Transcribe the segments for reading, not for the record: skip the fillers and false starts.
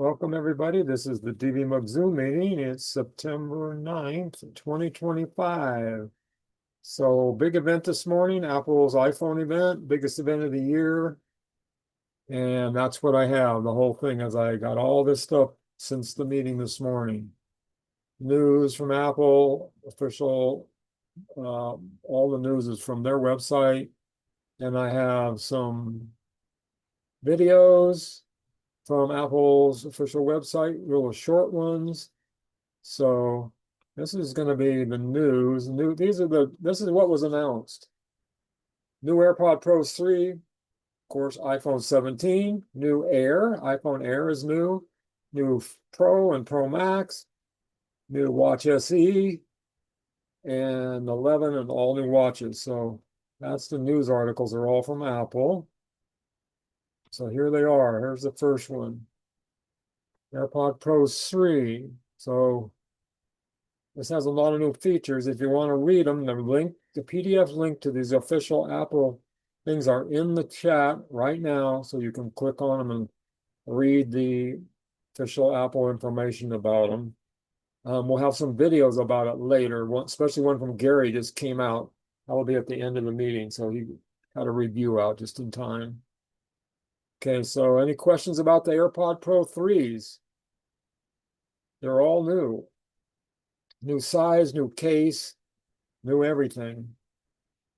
Welcome, everybody. This is the DVMUG Zoom meeting. It's September 9th, 2025. So big event this morning, Apple's iPhone event, biggest event of the year. And that's what I have, the whole thing, as I got all this stuff since the meeting this morning. News from Apple, official, all the news is from their website. And I have some videos from Apple's official website, real short ones. So this is going to be the news. This is what was announced. New AirPod Pro 3, of course, iPhone 17, new Air, iPhone Air is new, new Pro and Pro Max, new Watch SE, and 11 and all new watches. So that's the news articles. They're all from Apple. So here they are. Here's the first one. AirPod Pro 3. So this has a lot of new features. If you want to read them, the PDF link to these official Apple things are in the chat right now. So you can click on them and read the official Apple information about them. We'll have some videos about it later, especially one from Gary just came out. That will be at the end of the meeting. So he had a review out just in time. Okay, so any questions about the AirPod Pro 3s? They're all new. New size, new case, new everything.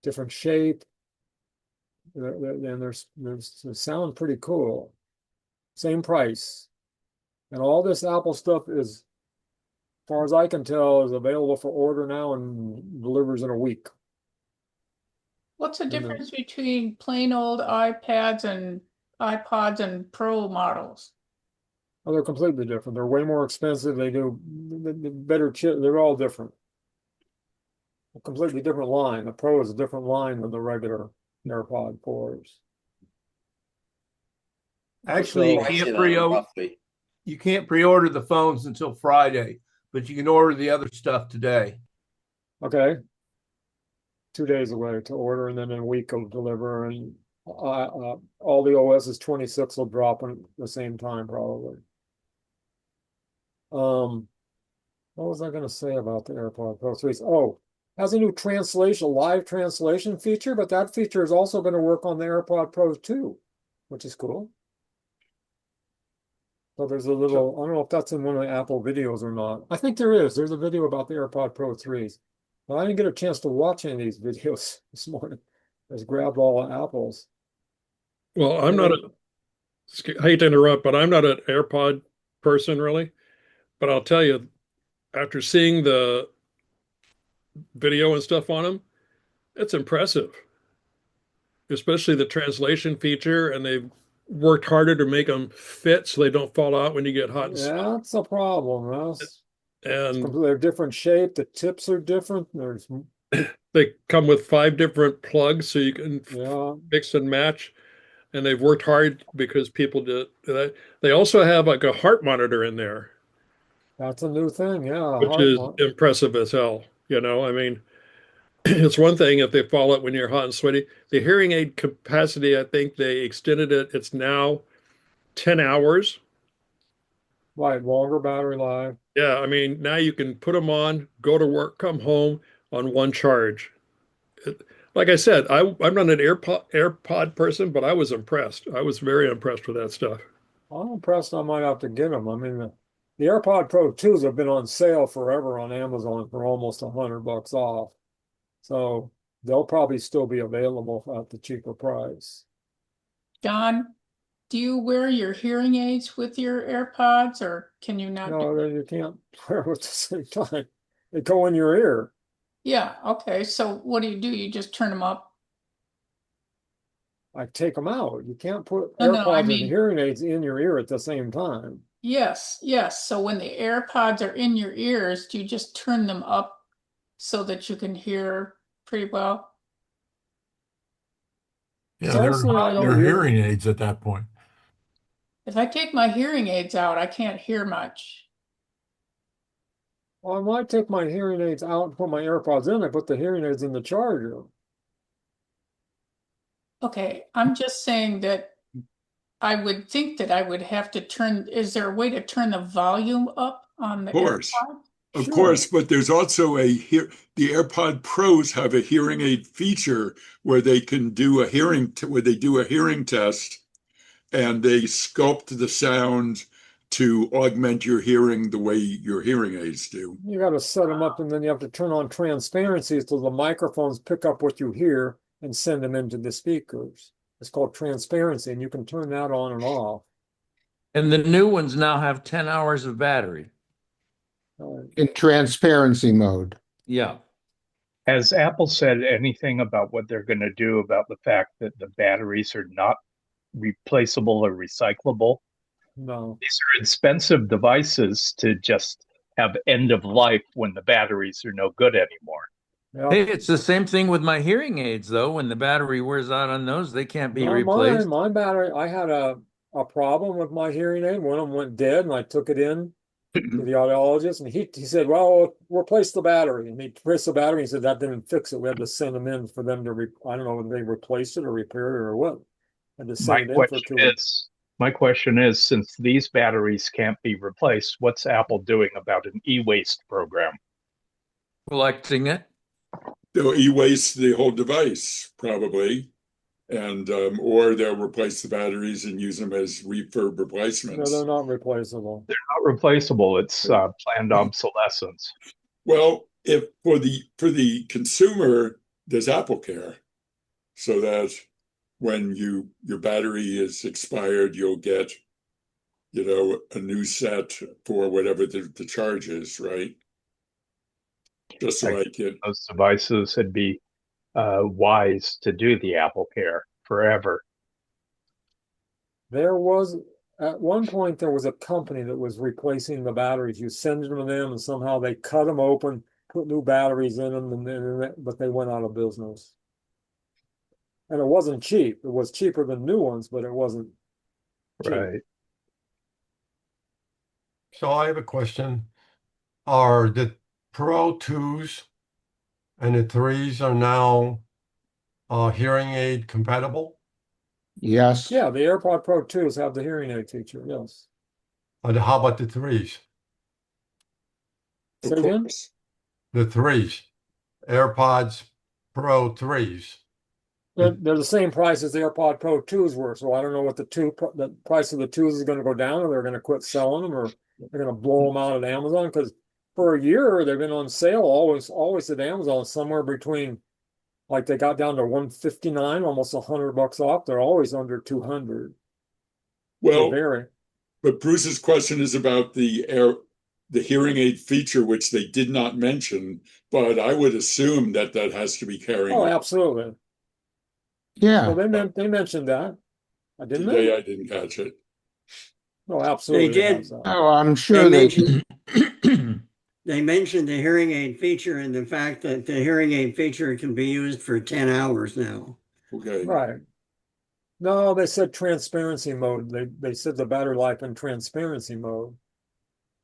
Different shape. And they sound pretty cool. Same price. And all this Apple stuff is, as far as I can tell, is available for order now and delivers in a week. What's the difference between plain old iPads and iPods and Pro models? Oh, they're completely different. They're way more expensive. They do the better chip. They're all different. A completely different line. The Pro is a different line than the regular AirPod 4s. Actually, you can't pre-order the phones until Friday, but you can order the other stuff today. Okay. 2 days away to order, and then in a week will deliver. And all the OS's 26 will drop at the same time, probably. What was I going to say about the AirPod Pro 3s? Oh, has a new live translation feature, but that feature is also going to work on the AirPod Pro 2, which is cool. So there's a little, I don't know if that's in one of the Apple videos or not. I think there is. There's a video about the AirPod Pro 3s. But I didn't get a chance to watch any of these videos this morning. I just grabbed all the Apples. Well, I hate to interrupt, but I'm not an AirPod person really. But I'll tell you, after seeing the video and stuff on them, it's impressive, especially the translation feature. And they've worked harder to make them fit so they don't fall out when you get hot and Yeah, that's a problem. And they're different shape. The tips are different. they come with 5 different plugs so you can mix and match. And they've worked hard because people did that. They also have like a heart monitor in there. That's a new thing, yeah. Which is impressive as hell. I mean, it's one thing if they fall out when you're hot and sweaty. The hearing aid capacity, I think they extended it. It's now 10 hours. Right, longer battery life. Yeah, I mean, now you can put them on, go to work, come home on one charge. Like I said, I'm not an AirPod person, but I was impressed. I was very impressed with that stuff. I'm impressed. I might have to get them. I mean, the AirPod Pro 2s have been on sale forever on Amazon for almost $100 off. So they'll probably still be available at the cheaper price. John, do you wear your hearing aids with your AirPods, or can you not? No, you can't wear them at the same time. They go in your ear. Yeah, okay. So what do? You just turn them up? I take them out. You can't put No, AirPods I mean, and hearing aids in your ear at the same time. Yes, yes. So when the AirPods are in your ears, do you just turn them up so that you can hear pretty well? Yeah, they're hearing aids at that point. If I take my hearing aids out, I can't hear much. Well, I might take my hearing aids out and put my AirPods in. I put the hearing aids in the charger. Okay, I'm just saying that I would think that I would have to turn, is there a way to turn the volume up on the Of course. AirPod? Of Sure. course, but there's also the AirPod Pros have a hearing aid feature where they can do a where they do a hearing test and they sculpt the sound to augment your hearing the way your hearing aids do. You got to set them up, and then you have to turn on transparency so the microphones pick up what you hear and send them into the speakers. It's called transparency, and you can turn that on and off. And the new ones now have 10 hours of battery. In transparency mode. Yeah. Has Apple said anything about what they're going to do about the fact that the batteries are not replaceable or recyclable? No. These are expensive devices to just have end of life when the batteries are no good anymore. Yep. Hey, it's the same thing with my hearing aids, though. When the battery wears out on those, they can't be No, replaced. my battery, I had a problem with my hearing aid. One of them went dead, and I took it in to the audiologist, and he said, well, replace the battery. And he replaced the battery. He said that didn't fix it. We had to send them in for them to, I don't know if they replaced it or repaired it or what. Had to send it in for 2 weeks. My question is, since these batteries can't be replaced, what's Apple doing about an e-waste program? Collecting it. They'll e-waste the whole device, probably, and or they'll replace the batteries and use them as refurb No, replacements. they're not replaceable. They're not replaceable. It's planned obsolescence. Well, if for the consumer, there's Apple Care, so that when your battery is expired, you'll get, a new set for whatever the charge is, right? Just like it. Those devices would be wise to do the Apple Care forever. There was, at one point, there was a company that was replacing the batteries. You send them to them, and somehow they cut them open, put new batteries in them, but they went out of business. And it wasn't cheap. It was cheaper than new ones, but it wasn't cheap. Right. So I have a question. Are the Pro 2s and the 3s are now hearing aid compatible? Yes. Yeah, the AirPod Pro 2s have the hearing aid feature, yes. How about the 3s? Say again? The 3s. AirPods Pro 3s. They're the same price as the AirPod Pro 2s were, so I don't know what the price of the 2s is going to go down, or they're going to quit selling them, or they're going to blow them out at Amazon, because for a year they've been on sale always at Amazon, somewhere between, like, they got down to $159, almost $100 off. They're always under 200. Well, vary. but Bruce's question is about the hearing aid feature, which they did not mention, but I would assume that has to be carrying. Oh, absolutely. Yeah. Well, they mentioned that. Didn't they? Today I didn't catch it. Oh, absolutely. They did. has that. Oh, I'm sure They they They mentioned the hearing aid feature and the fact that the hearing aid feature can be used for 10 hours now. Okay. Right. No, they said transparency mode. They said the battery life in transparency mode,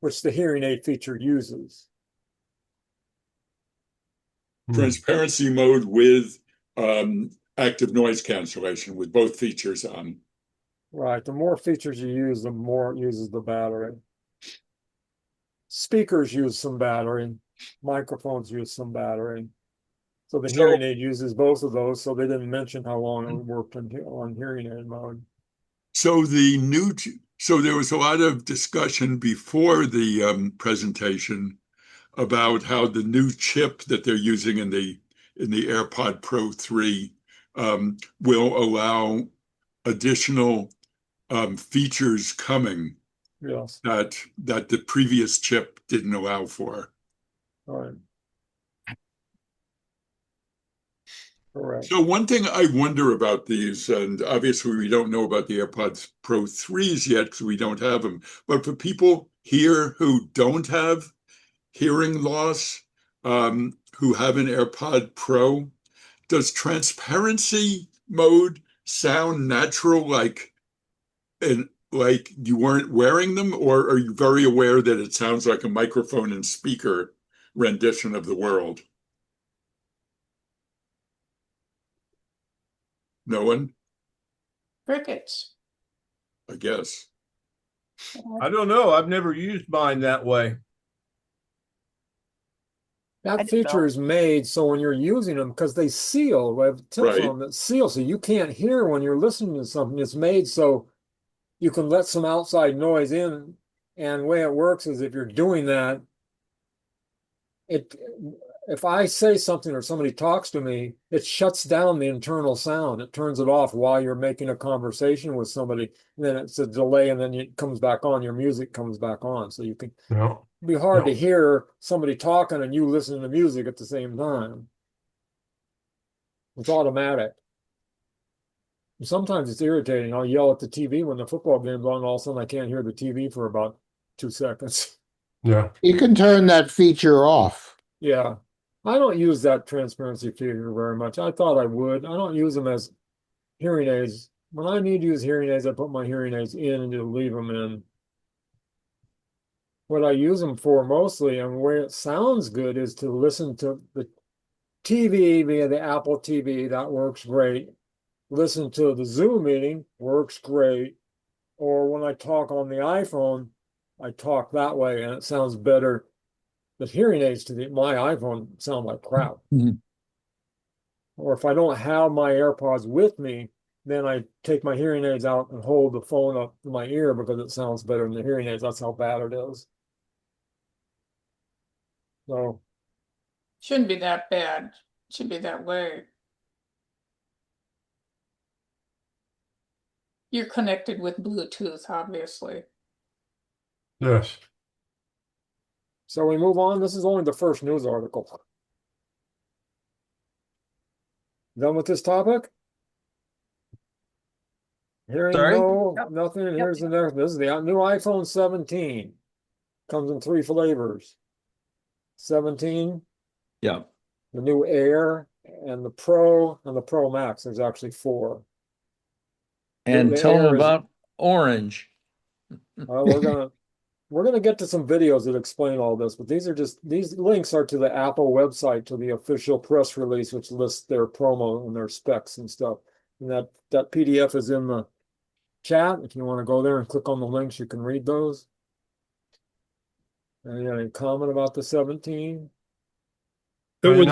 which the hearing aid feature uses. Transparency mode with active noise cancellation, with both features on. Right. The more features you use, the more it uses the battery. Speakers use some battery. Microphones use some battery. So the hearing aid uses both of those. So they didn't mention how long it worked on hearing aid mode. So there was a lot of discussion before the presentation about how the new chip that they're using in the AirPod Pro 3 will allow additional features coming. Yes. That the previous chip didn't allow for. All right. Correct. So one thing I wonder about these, and obviously we don't know about the AirPods Pro 3s yet because we don't have them, but for people here who don't have hearing loss, who have an AirPod Pro, does transparency mode sound natural, like you weren't wearing them, or are you very aware that it sounds like a microphone and speaker rendition of the world? No one? Crickets. I guess. I don't know. I've never used mine that way. That feature is made so when you're using them, because they seal, we have tips Right. on them that seal, so you can't hear when you're listening to something. It's made so you can let some outside noise in. And the way it works is if you're doing that, if I say something or somebody talks to me, it shuts down the internal sound. It turns it off while you're making a conversation with somebody. And then it's a delay, and then it comes back on. Your music comes back on, so you can. Yeah. It'd be hard Yeah. to hear somebody talking and you listening to music at the same time. It's automatic. And sometimes it's irritating. I'll yell at the TV when the football game's on, all of a sudden I can't hear the TV for about 2 seconds. Yeah. You can turn that feature off. Yeah. I don't use that transparency feature very much. I thought I would. I don't use them as hearing aids. When I need to use hearing aids, I put my hearing aids in and just leave them in. What I use them for mostly, and where it sounds good, is to listen to the TV via the Apple TV. That works great. Listen to the Zoom meeting, works great. Or when I talk on the iPhone, I talk that way and it sounds better. The hearing aids to my iPhone sound like crap. Mhm. Or if I don't have my AirPods with me, then I take my hearing aids out and hold the phone up to my ear because it sounds better than the hearing aids. That's how bad it is. So Shouldn't be that bad. Should be that way. You're connected with Bluetooth, obviously. Yes. so we move on. This is only the first news article. Done with this topic? Hearing Sorry? no, Yep. nothing. Yep. Here's the next. This is the new iPhone 17. Comes in 3 flavors. 17, Yeah. the new Air, and the Pro, and the Pro Max. There's actually 4. And The tell them Air is, about Orange. we're gonna get to some videos that explain all this, but these links are to the Apple website, to the official press release, which lists their promo and their specs and stuff. And that PDF is in the chat. If you want to go there and click on the links, you can read those. Any comment about the 17? It Well, was,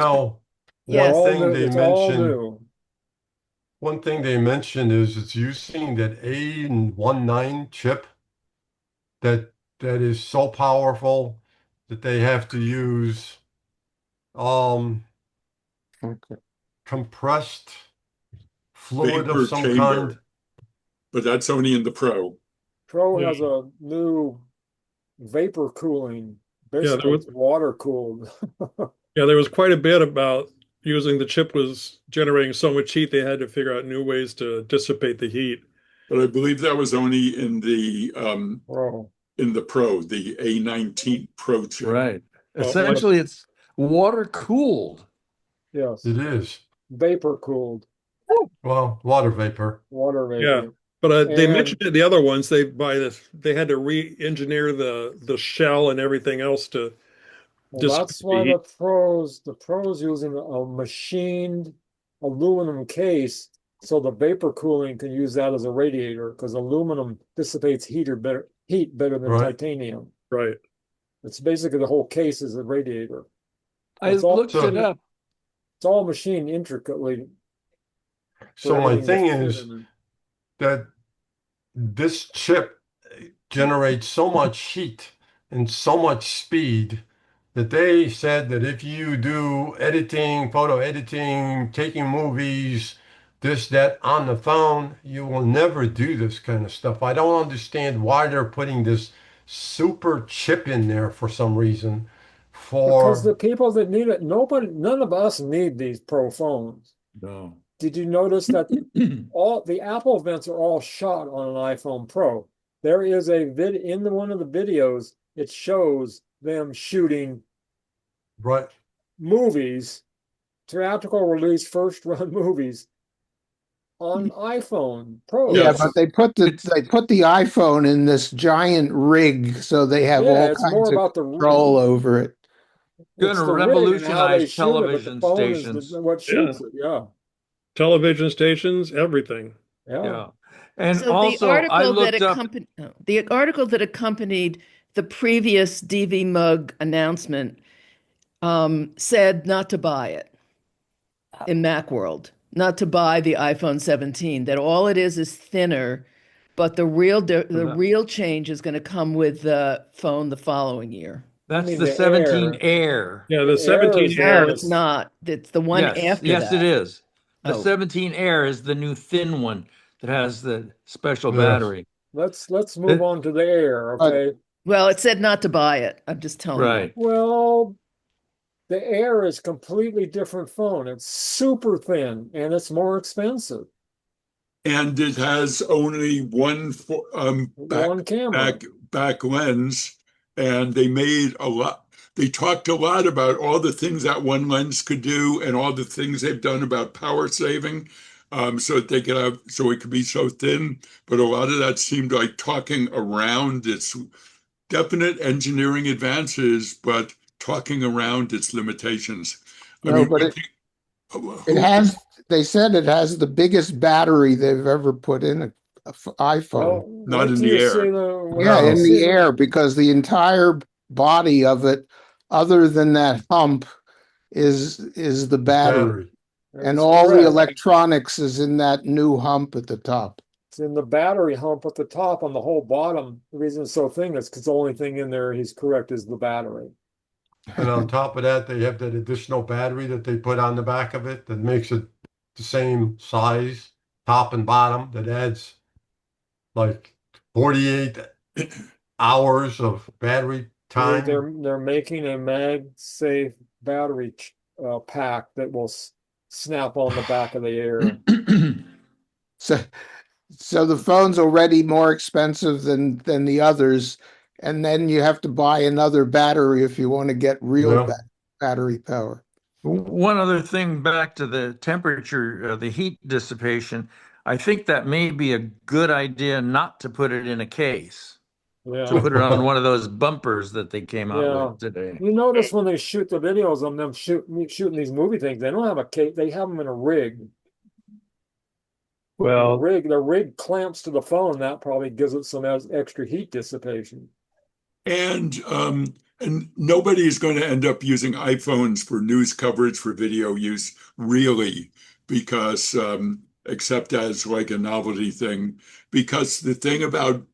It's all thing new. they It's all mentioned, new. one thing they mentioned is it's using that A19 chip that is so powerful that they have to use compressed fluid of Vapor some chamber. kind. But that's only in the Pro. Pro has a new vapor cooling. Basically, was- it's water cooled. yeah, there was quite a bit about using the chip was generating so much heat they had to figure out new ways to dissipate the heat. But I believe that was only in the Pro. the A19 Pro chip. Right. Well, Essentially, it's water cooled. Yes. It is. Vapor cooled. Well, water vapor. Water vapor. Yeah. But they And- mentioned it in the other ones. They had to re-engineer the shell and everything else to Well, that's dissipate why the heat. the pros using a machined aluminum case, so the vapor cooling can use that as a radiator, because aluminum dissipates heat better than Right. titanium. Right. It's basically the whole case is a radiator. I It's all- looked it up. It's all machined intricately. So for my everything to thing fit is in it. that this chip generates so much heat and so much speed that they said that if you do editing, photo editing, taking movies, this, that on the phone, you will never do this kind of stuff. I don't understand why they're putting this super chip in there for some reason. Because the people that need it, none of us need these pro phones. No. Did you notice that all the Apple events are all shot on an iPhone Pro? There is a one of the videos, it shows them shooting Right. movies, theatrical release, first run movies on iPhone Pro. Yeah, Yes. but they put the iPhone in this giant rig, so they have Yeah, all it's kinds more of about the control over it. Gonna it's the rig and how they revolutionize shoot it, but the television phone is stations. what shoots it. Yeah. Television stations, everything. Yeah. Yeah. And So also, I looked up. the article that accompanied the previous DVMUG announcement said not to buy it in Macworld, not to buy the iPhone 17. That all it is thinner, but the real change is going to come with the phone the following year. That's mean the the 17 Air. Air. Yeah, The the Air 17 is the Air one No, is it's not. It's the one Yes, after yes, that. it is. The Oh, 17 Air is the new thin one that has the special Yes. battery. Let's move It- on to the Air, But okay? well, it said not to buy it. I'm just telling you. right. Well, the Air is completely different phone. It's super thin and it's more expensive. And it has only one One camera. back lens, and they made a lot. They talked a lot about all the things that one lens could do, and all the things they've done about power saving, so that they could have, so it could be so thin. But a lot of that seemed like talking around its definite engineering advances, but talking around its limitations. I no, mean, but it who has, they said it has the biggest battery they've ever put in a iPhone. Well, not wait in till the you see air? wait Yeah, till you in see the air, because the entire body of it, other than that hump, is the battery. And That's all the correct. electronics is in that new hump at the top. It's in the battery hump at the top on the whole bottom. The reason it's so thin is because the only thing in there he's correct is the battery. And on top of that, they have that additional battery that they put on the back of it that makes it the same size, top and bottom, that adds like 48 hours of battery time. They're making a MagSafe battery pack that will snap on the back of the Air. So, so the phone's already more expensive than the others, and then you have to buy another battery if you want to get real Yeah. battery power. One other thing back to the temperature, the heat dissipation. I think that may be a good idea not to put it in a case, to Yeah, put it on one of those bumpers that they came out yeah. with today. You notice when they shoot the videos of them shooting these movie things, they don't have a case. They have them in a rig. Well, The rig clamps to the phone. That probably gives it some extra heat dissipation. And nobody is going to end up using iPhones for news coverage for video use, really, because except as like a novelty thing. Because the thing about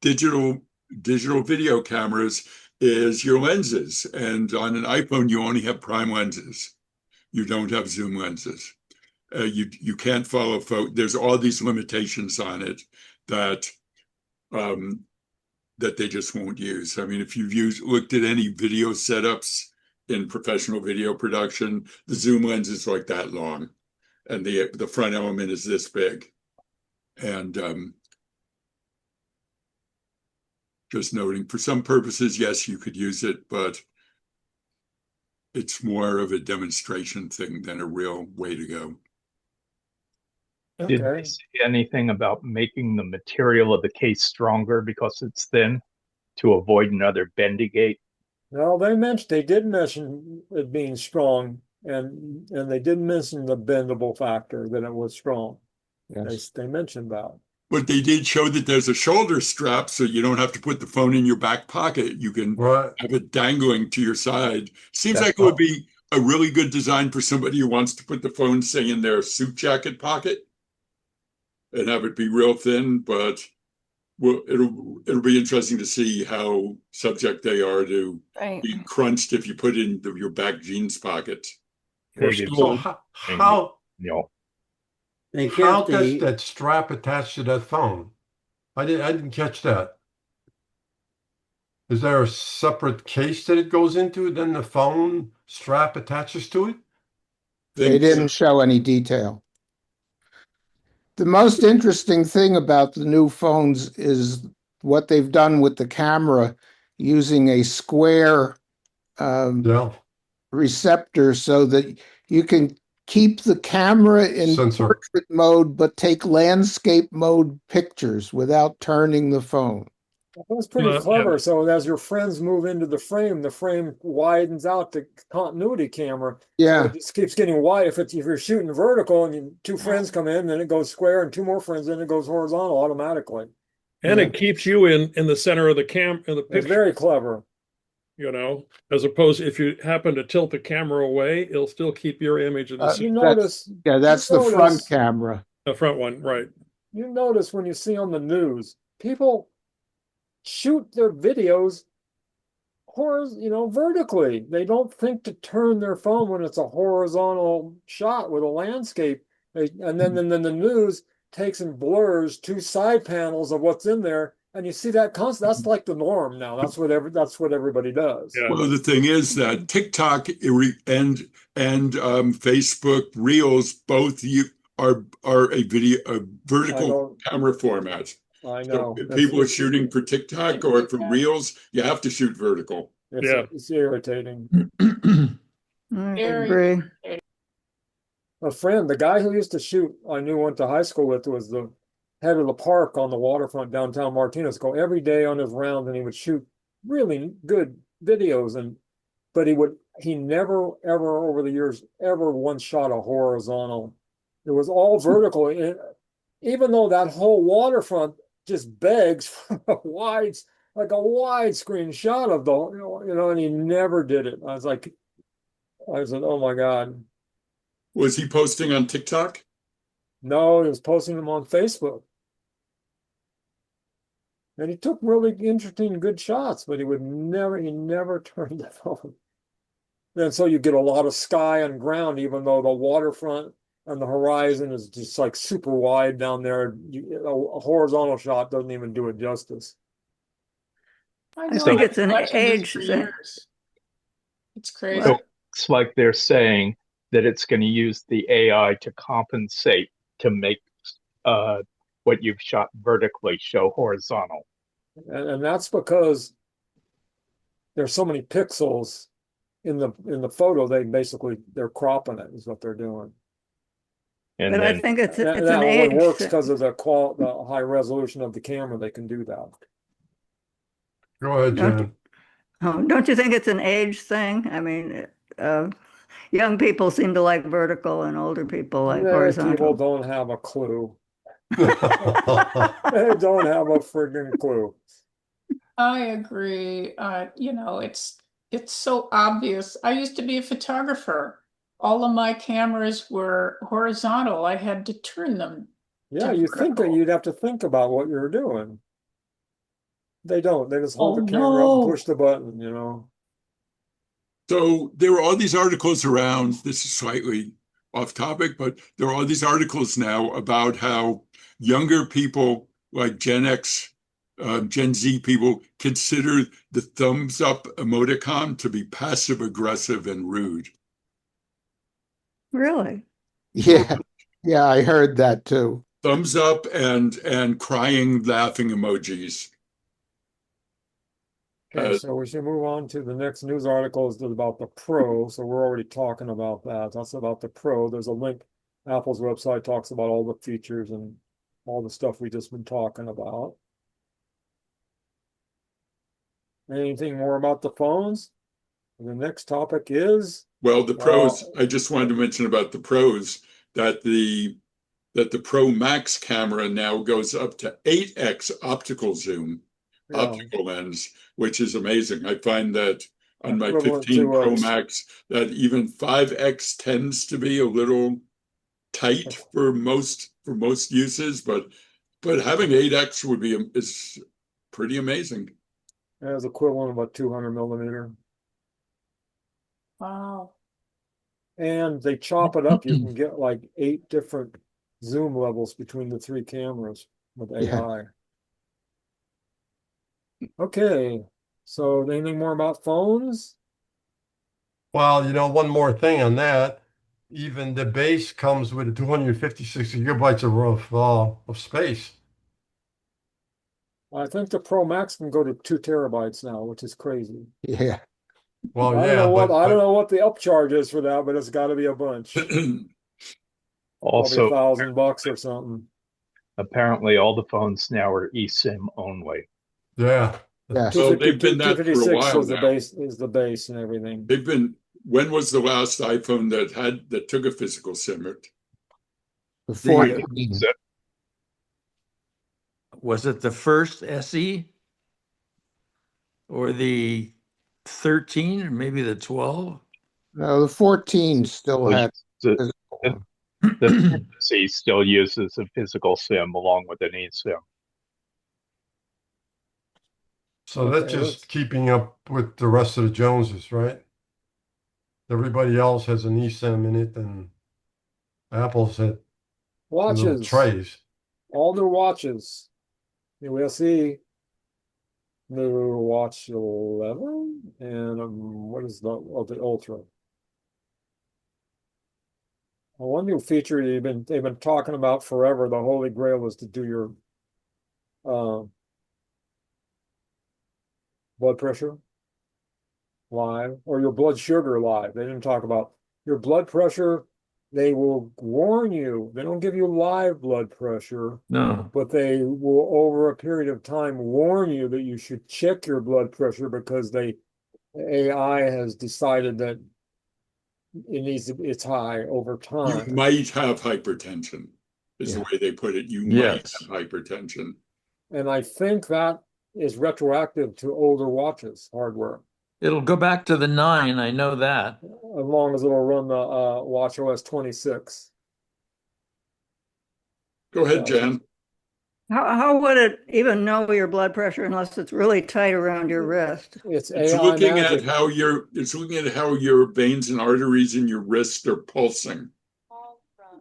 digital video cameras is your lenses, and on an iPhone you only have prime lenses. You don't have zoom lenses. You can't follow photo. There's all these limitations on it that that they just won't use. I mean, if you've looked at any video setups in professional video production, the zoom lens is like that long, and the front element is this big. And just noting, for some purposes, yes, you could use it, but it's more of a demonstration thing than a real way to go. did Okay. they say anything about making the material of the case stronger because it's thin to avoid another Bendigate? Well, they did mention it being strong, and they did mention the bendable factor, that it was strong. Yes. They mentioned that. But they did show that there's a shoulder strap, so you don't have to put the phone in your back pocket. You can Right. have it dangling to your side. Seems That's like it would be a really good design for somebody who wants to put the phone, say, in their suit jacket pocket and have it be real thin. But well, it'll be interesting to see how subject they are to being crunched if you put it in your back jeans pocket. Maybe So how They how kept does the that strap attach to that phone? I didn't catch that. Is there a separate case that it goes into, then the phone strap attaches to it? They didn't show any detail. The most interesting thing about the new phones is what they've done with the camera using a square Yeah. receptor so that you can keep the camera in Sensor. portrait mode but take landscape mode pictures without turning the phone. It was pretty clever. So as your friends move into the frame widens out the continuity camera. So Yeah. it just keeps getting wide. If you're shooting vertical and two friends come in, then it goes square, and two more friends, then it goes horizontal automatically. And it keeps you in the center of the in the It's picture, very clever. as opposed if you happen to tilt the camera away, it'll still keep your image in the You center. notice, that's you the front notice- camera. The front one, right? You notice when you see on the news, people shoot their videos vertically. They don't think to turn their phone when it's a horizontal shot with a landscape. And then the news takes and blurs two side panels of what's in there, and you see that constant. That's like the norm now. That's what everybody does. Yeah. Well, the thing is that TikTok and Facebook Reels both are a vertical camera format. I So know. if people are shooting for TikTok or for Reels, you have to shoot vertical. It's irritating. I Very agree. A friend, the guy who used to shoot, I knew went to high school with, was the head of the park on the waterfront downtown Martinez. Go every day on his round, and he would shoot really good videos. But he never ever over the years ever once shot a horizontal. It was all vertical. Even though that whole waterfront just begs for a widescreen shot of the, and he never did it. I said, oh my God. Was he posting on TikTok? No, he was posting them on Facebook. And he took really interesting, good shots, but he never turned the phone. And so you get a lot of sky and ground, even though the waterfront and the horizon is just like super wide down there. A horizontal shot doesn't even do it justice. I think it's an age thing. It's crazy. So it's like they're saying that it's going to use the AI to compensate to make what you've shot vertically show horizontal. And that's because there's so many pixels in the photo. They're cropping it is what they're doing. And But then, I think it's That an only age works thing. because of the high resolution of the camera. They can do that. Go ahead, Jen. Don't you think it's an age thing? I mean, young people seem to like vertical and older people like People horizontal. don't have a clue. They don't have a friggin' clue. I agree. It's so obvious. I used to be a photographer. All of my cameras were horizontal. I had to turn them. Yeah, you think that you'd have to think about what you're doing. They don't. They just hold the camera up and push the button, So there are all these articles around. This is slightly off topic, but there are all these articles now about how younger people like Gen X, Gen Z people consider the thumbs up emoticon to be passive aggressive and rude. Really? Yeah. Yeah, I heard that too. Thumbs up and crying, laughing emojis. Okay, so we should move on to the next news article is about the Pro. So we're already talking about that. That's about the Pro. There's a link. Apple's website talks about all the features and all the stuff we just been talking about. Anything more about the phones? The next topic is Well, the pros. I just wanted to mention about the pros that the Pro Max camera now goes up to 8x optical zoom. Optical lens, which is amazing. I find that on my 15 Pro Max, that even 5x tends to be a little tight for most uses, but having 8x is pretty amazing. As equivalent of a 200 millimeter. Wow. And they chop it up. You can get like 8 different zoom levels between the 3 cameras with AI. Okay, so anything more about phones? Well, one more thing on that. Even the base comes with 256 gigabytes of space. I think the Pro Max can go to 2 terabytes now, which is crazy. Yeah. Well, I don't know what the upcharge is for that, but it's got to be a bunch. also, probably $1,000 or something. apparently all the phones now are eSIM only. Yeah. Yes. Well, they've been that for a 256 while is the now. base, is the base and everything. They've been. When was the last iPhone that took a physical SIM? The The, 14. was it the first SE or the 13 or maybe the 12? No, the 14 still Well, had the, physical the, one. the C still uses a physical SIM along with an eSIM. So that's Okay, just keeping up with the rest of the Joneses, right? Everybody else has an eSIM in it, and Apple's had little watches, trays. all new watches. We'll see. New watch 11 and what is the Ultra? One new feature they've been talking about forever. The Holy Grail is to do your blood pressure live or your blood sugar live. They didn't talk about your blood pressure. They will warn you. They don't give you live blood pressure, No. but they will, over a period of time, warn you that you should check your blood pressure because AI has decided that it's high over You time. might have hypertension, is the way they put it. You might Yes. have hypertension. And I think that is retroactive to older watches hardware, It'll go back to the 9. I know that. as long as it'll run the watch OS 26. Go ahead, Jan. How would it even know your blood pressure unless it's really tight around your wrist? It's It's AI looking magic. at how your veins and arteries in your wrist are pulsing.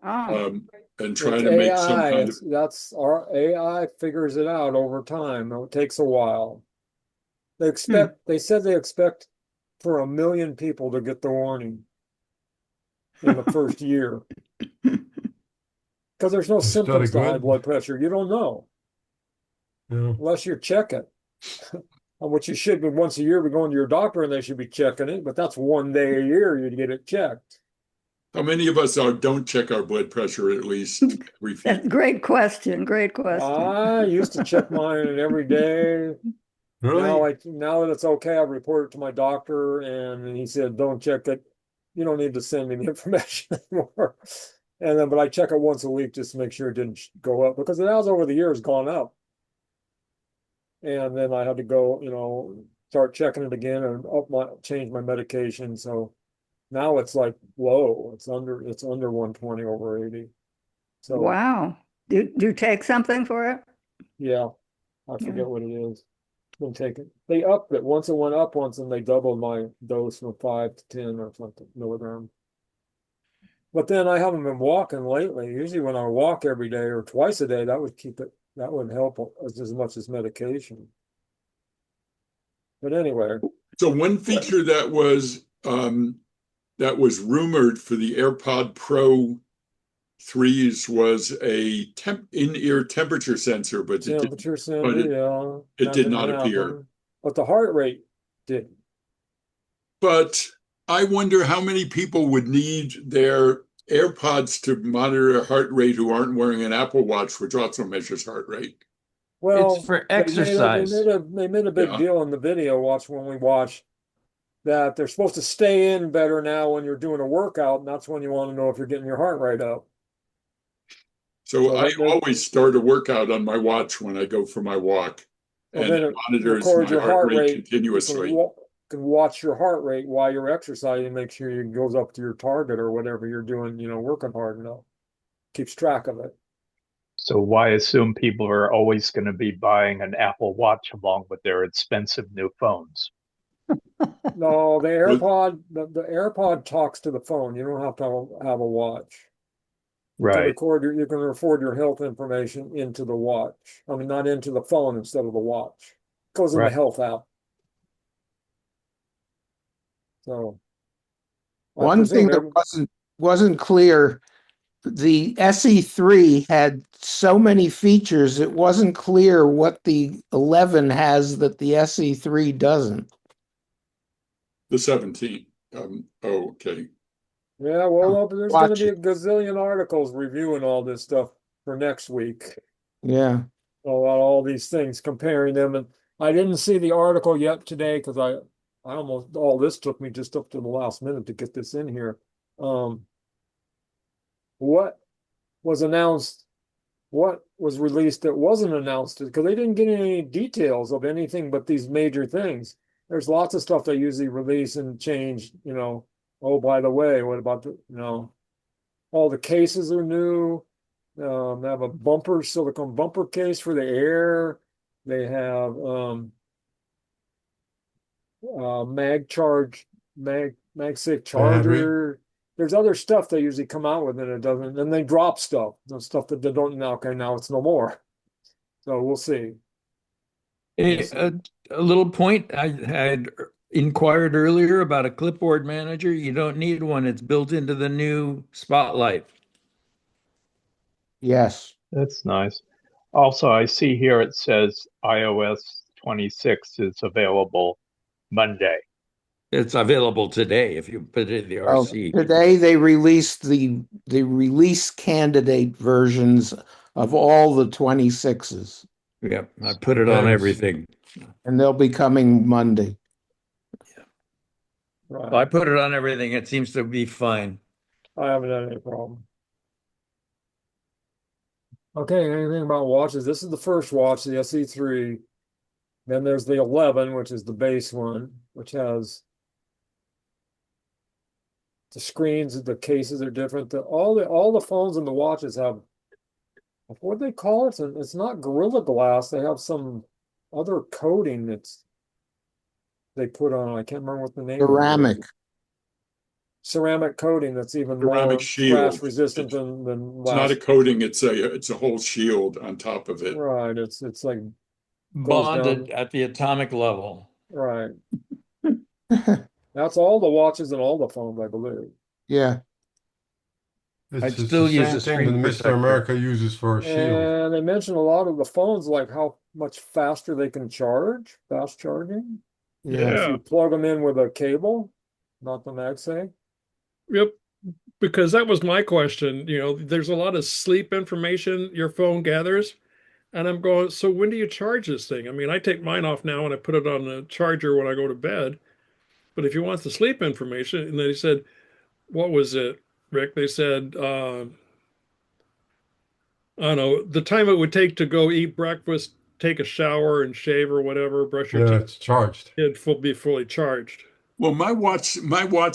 Oh. And It's trying to make some AI. kind of That's our AI figures it out over time. It takes a while. They said they expect for 1 million people to get the warning in the first year. Because there's no Is that symptoms a to high good? blood pressure. You don't know Yeah. unless you check it. Which you should be once a year be going to your doctor and they should be checking it, but that's 1 day a year you get it checked. how many of us don't check our blood pressure at least every few That's great question. Great question. I used to check mine every day. Really? Now that it's okay, I report it to my doctor and he said, don't check it. You don't need to send me the information anymore. And then, but I check it once a week just to make sure it didn't go up because it has over the years gone up. And then I had to go, start checking it again and change my medication. So now it's like low. It's under 120 over 80. So Wow. Do you take something for it? yeah, I forget what it is. Been taken. They upped it once. It went up once, and they doubled my dose from 5 to 10 or something milligrams. But then I haven't been walking lately. Usually, when I walk every day or twice a day, that would keep it. That would help as much as medication. But anyway, So one feature that was rumored for the AirPod Pro 3s was a in-ear temperature sensor, but temperature sensor, yeah, it did not happen. appear. But the heart rate didn't. But I wonder how many people would need their AirPods to monitor their heart rate who aren't wearing an Apple Watch, which also measures heart rate. Well, It's for exercise. they made a big deal in the video when we watched that they're supposed to stay in better now when you're doing a workout, and that's when you want to know if you're getting your heart rate up. So I always start a workout on my watch when I go for my walk, and it monitors my heart rate continuously. You can watch your heart rate while you're exercising, make sure it goes up to your target or whatever you're doing, working hard enough. Keeps track of it. So why assume people are always going to be buying an Apple Watch along with their expensive new phones? No, the AirPod talks to the phone. You don't have to have a watch. You can you can record your health information into the watch. I mean, not into the phone instead of the watch. It goes in the health app. So one thing that wasn't clear, the SE3 had so many features, it wasn't clear what the 11 has that the SE3 doesn't. The 17. Okay. Yeah, well, there's going to be a gazillion articles reviewing all this stuff for next week. Yeah. About all these things, comparing them. And I didn't see the article yet today because I almost, all this took me just up to the last minute to get this in here. What was announced, what was released that wasn't announced, because they didn't get any details of anything but these major things. There's lots of stuff they usually release and change, oh, by the way, what about all the cases are new. They have a silicone bumper case for the Air. They have MagSafe charger. There's other stuff they usually come out with and it doesn't, and they drop stuff. The stuff that they don't now. Okay, now it's no more. So we'll see. A little point I had inquired earlier about a clipboard manager. You don't need one. It's built into the new Spotlight. Yes. That's nice. Also, I see here it says iOS 26 is available Monday. It's available today if you put it in the RC. Today they released the release candidate versions of all the 26s. Yep, I put it on everything. And they'll be coming Monday. Yeah. Right. I put it on everything. It seems to be fine. I haven't had any problem. Okay, anything about watches? This is the first watch, the SE3. Then there's the 11, which is the base one, which has the screens, the cases are different. All the phones and the watches have, what do they call it? It's not Gorilla Glass. They have some other coating they put on. I can't remember what the name. Ceramic coating that's even more crash resistant than it's not a coating. It's a whole shield on top of it. Right. It's like bonded at the atomic level. Right. That's all the watches and all the phones, I believe. Yeah. It's still the same thing that Mr. America uses for a shield. And they mentioned a lot of the phones, like how much faster they can charge, fast charging. Yeah. If you plug them in with a cable, not the MagSafe. Yep. Because that was my question. There's a lot of sleep information your phone gathers. And I'm going, so when do you charge this thing? I mean, I take mine off now and I put it on the charger when I go to bed. But if you want the sleep information, and they said, what was it, Rick? They said, I don't know, the time it would take to go eat breakfast, take a shower and shave or whatever, brush your teeth. It's charged. It'd be fully charged. Well, my watch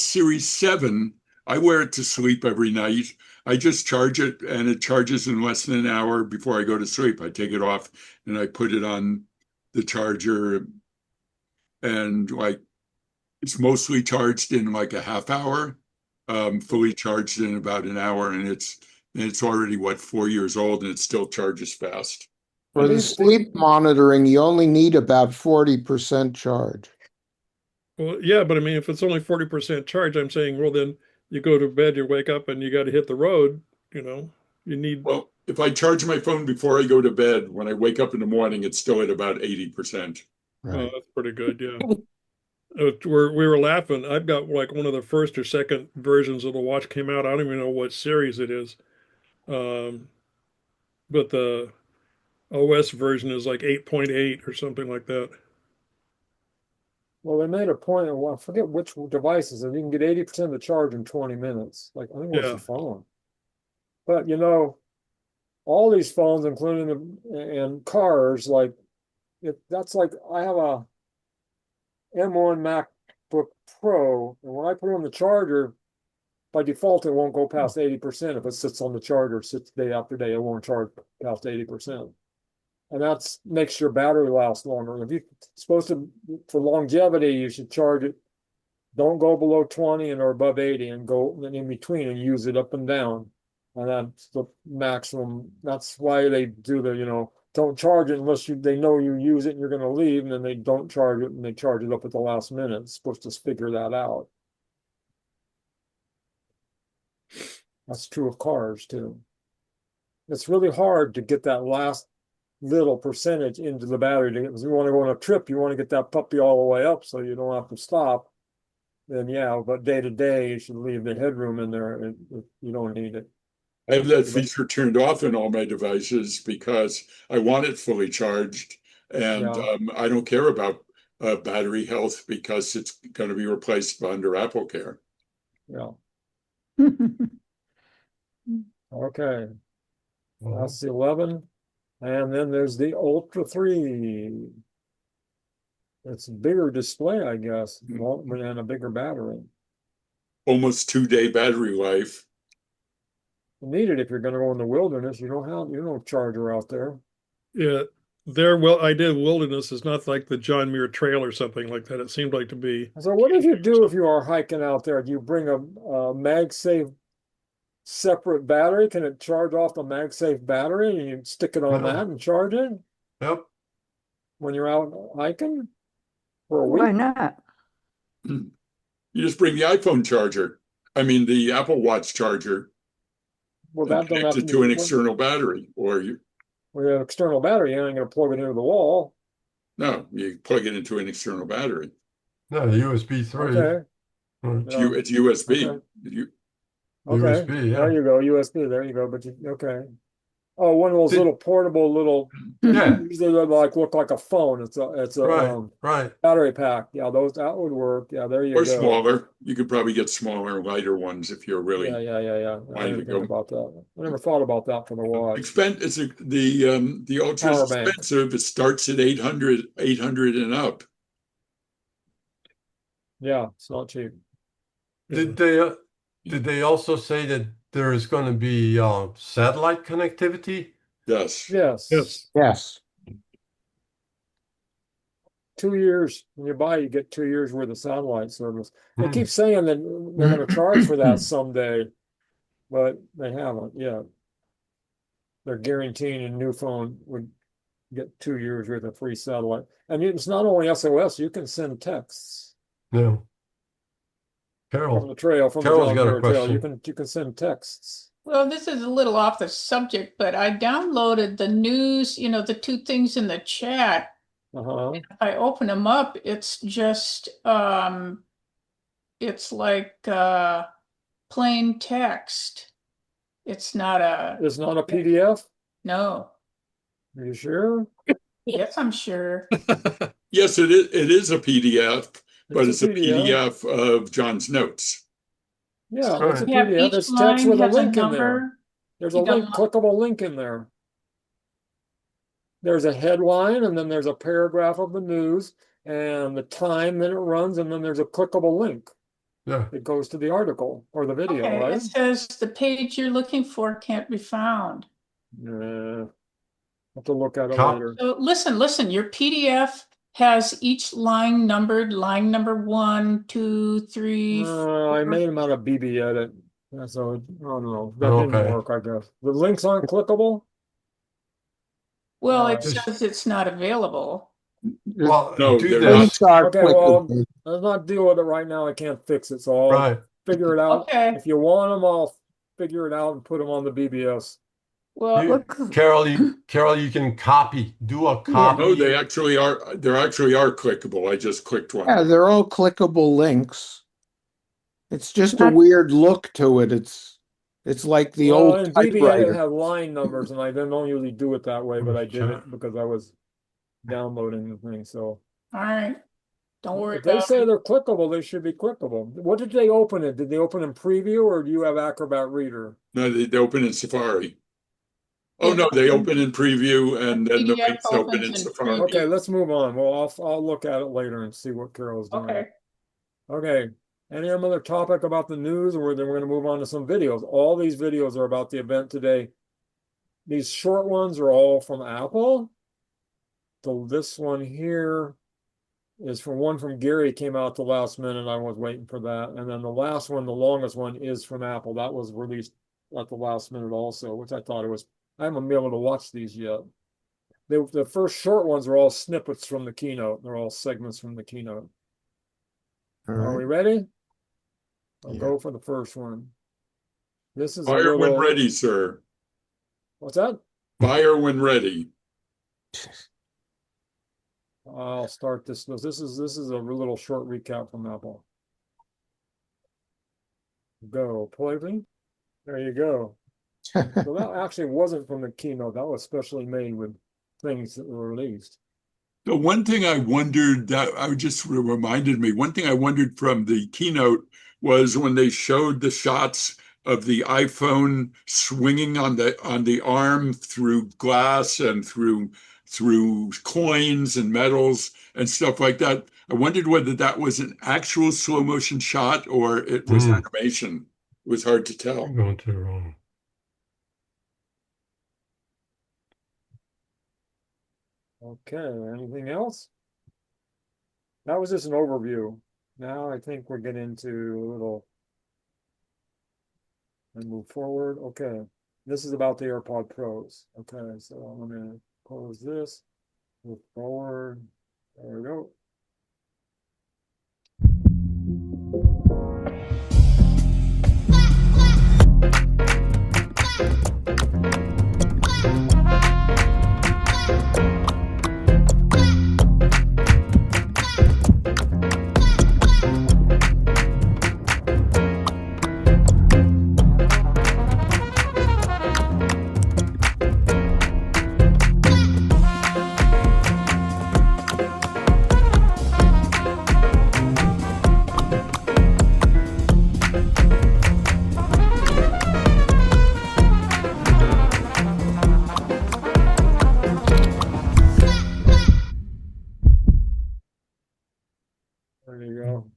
Series 7, I wear it to sleep every night. I just charge it and it charges in less than an hour before I go to sleep. I take it off and I put it on the charger and it's mostly charged in like a half hour, fully charged in about an hour, and it's already 4 years old and it still charges fast. For the sleep monitoring, you only need about 40% charge. Well, yeah, but I mean, if it's only 40% charge, I'm saying, well, then you go to bed, you wake up, and you got to hit the road. You need. Well, if I charge my phone before I go to bed, when I wake up in the morning, it's still at about 80%. Right. Oh, that's pretty good. Yeah. We were laughing. I've got one of the first or second versions of the watch came out. I don't even know what series it is. But the OS version is like 8.8 or something like that. Well, they made a point of, I forget which devices, and you can get 80% of the charge in 20 minutes. Like, I think it was the phone. But, all these phones, including and cars, that's like, I have a M1 MacBook Pro, and when I put it on the charger, by default, it won't go past 80%. If it sits on the charger, sits day after day, it won't charge past 80%. And that makes your battery last longer. If you're supposed to, for longevity, you should charge it. Don't go below 20 or above 80 and go in between and use it up and down. And that's the maximum. That's why they do don't charge it unless they know you use it and you're going to leave, and then they don't charge it and they charge it up at the last minute. It's supposed to figure that out. That's true of cars too. It's really hard to get that last little percentage into the battery. Because you want to go on a trip, you want to get that puppy all the way up so you don't have to stop. Then but day to day, you should leave the headroom in there. You don't need it. I have that feature turned off in all my devices because I want it fully charged. And Yeah. I don't care about battery health because it's going to be replaced under Apple Care. Yeah. Okay. That's the 11. And then there's the Ultra 3. It's a bigger display, I guess, and a bigger battery. Almost 2-day battery life. You need it if you're going to go in the wilderness. You don't have no charger out there. Yeah, their idea of wilderness is not like the John Muir Trail or something like that. It seemed like to be. So what did you do if you are hiking out there? Do you bring a MagSafe separate battery? Can it charge off the MagSafe battery and you stick it on that and charge it? Yep. When you're out hiking for a week? Why not? You just bring the iPhone charger. I mean, the Apple Watch charger. Well, that don't have connected to to be an external battery, or you. With an external battery, you ain't going to plug it into the wall. No, you plug it into an external battery. No, USB 3. Okay. It's USB. Okay. USB, yeah. There you go, USB. There you go. But okay. Oh, one of those See- little portable Yeah. These are look like a phone. It's a Right. battery pack. Yeah, that would work. Yeah, there you Or go. smaller. You could probably get smaller, lighter ones if you're really. Yeah. I wanting to didn't think go. about that. I never thought about that for the watch. The Ultra's Power bank. expensive. It starts at 800 and up. Yeah, it's not cheap. Did they also say that there is going to be satellite connectivity? Yes. Yes. 2 years. When you buy, you get 2 years worth of satellite service. They keep saying that they're going to charge for that someday, but they haven't yet. They're guaranteeing a new phone would get 2 years worth of free satellite. And it's not only SOS, you can send texts. No. From the trail, from Carol's the got a John Muir Trail. question. You can send texts. Well, this is a little off the subject, but I downloaded the news, the two things in the chat. Uh-huh. If I open them up, it's just it's like plain text. It's not a PDF? No. Are you sure? Yes, I'm sure. Yes, it is a PDF, but it's a a PDF of John's notes. Yeah, So it's a you have PDF. each It's text line with a has a link in there. number. There's You a link, don't- clickable link in there. There's a headline, and then there's a paragraph of the news, and the time that it runs, and then there's a clickable link. Yeah. It goes to the article or the video, Okay, right? it says the page you're looking for can't be found. Nah. Have to look at it Cop- later. So listen, your PDF has each line numbered, line number 1, 2, 3, 4. I made them out of BB Edit. So I don't know. That didn't Okay. work, I guess. The links aren't clickable? Well, it Just- says it's not available. Well, No, do they're this. Links are Okay, well, clickable. let's not deal with it right now. I can't fix it, so I'll Right. figure it out. Okay. If you want them, I'll figure it out and put them on the BBS. Well, You- Look, Carol, you can do a copy. No, they actually are. There actually are clickable. I just clicked one. Yeah, they're all clickable links. It's just a Not- weird look to it. It's like the Well, old and BB Edit typewriter. have line numbers, and I don't usually do it that way, but I did it because I was downloading the thing. So all right. Don't worry if they about say it. they're clickable, they should be clickable. What did they open it? Did they open in Preview, or do you have Acrobat Reader? No, they open in Safari. Oh no, they open in Preview, and then the PDF links open opens in in Safari. Preview. Okay, let's move on. Well, I'll look at it later and see what Carol's doing. Okay. Okay. Any other topic about the news, or then we're going to move on to some videos. All these videos are about the event today. These short ones are all from Apple. So this one here is one from Gary, came out the last minute. I was waiting for that. And then the last one, the longest one, is from Apple. That was released at the last minute also, which I thought it was. I haven't been able to watch these yet. The first short ones are all snippets from the keynote. They're all segments from the keynote. All Are we right. ready? I'll Yeah. go for the first one. This is a Fire when little. ready, sir. What's that? Fire when ready. I'll start this. This is a little short recap from Apple. Go, please. There you go. So that actually wasn't from the keynote. That was specially made with things that were released. The one thing I wondered that I just reminded me, one thing I wondered from the keynote was when they showed the shots of the iPhone swinging on the arm through glass and through coins and metals and stuff like that. I wondered whether that was an actual slow motion shot or it was animation. It was hard to tell. I'm going to the wrong. Okay, anything else? That was just an overview. Now I think we're getting into a little and move forward. Okay, this is about the AirPod Pros. Okay, so I'm gonna close this, move forward. There we go. There you go.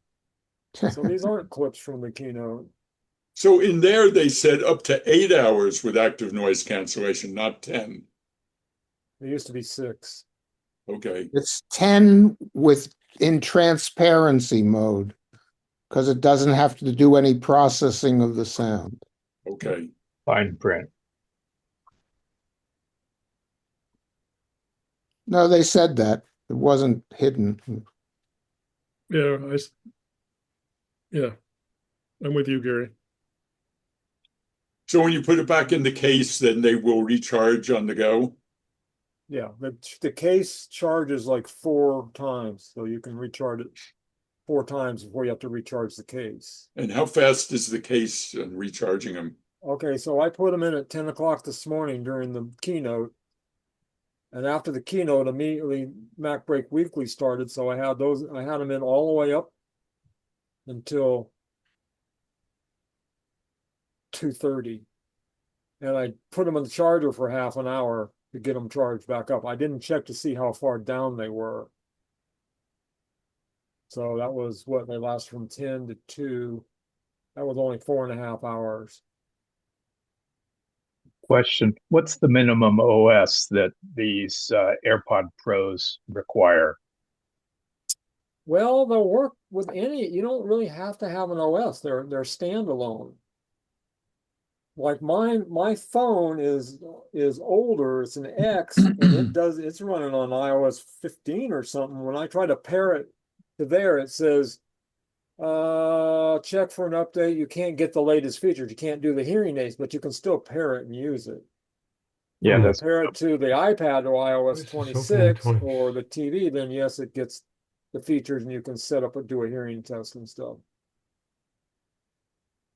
So these aren't clips from the keynote. So in there, they said up to 8 hours with active noise cancellation, not 10. It used to be 6. Okay. It's 10 in transparency mode because it doesn't have to do any processing of the sound. Okay. Fine print. No, they said that. It wasn't hidden. Yeah, yeah, I'm with you, Gary. So when you put it back in the case, then they will recharge on the go? Yeah, the case charges like 4 times, so you can recharge it 4 times before you have to recharge the case. And how fast is the case in recharging them? Okay, so I put them in at 10 o'clock this morning during the keynote. And after the keynote, immediately Mac Break Weekly started. So I had them in all the way up until 2:30. And I put them in the charger for half an hour to get them charged back up. I didn't check to see how far down they were. So that was what they last from 10 to 2. That was only 4.5 hours. Question: what's the minimum OS that these AirPod Pros require? Well, they'll work with any. You don't really have to have an OS. They're standalone. Like my phone is older. It's an X, and it's running on iOS 15 or something. When I try to pair it to there, it says check for an update. You can't get the latest features. You can't do the hearing aids, but you can still pair it and use it. Yeah, that's compare it to the iPad or iOS 26 or the TV, then yes, it gets the features and you can set up and do a hearing test and stuff.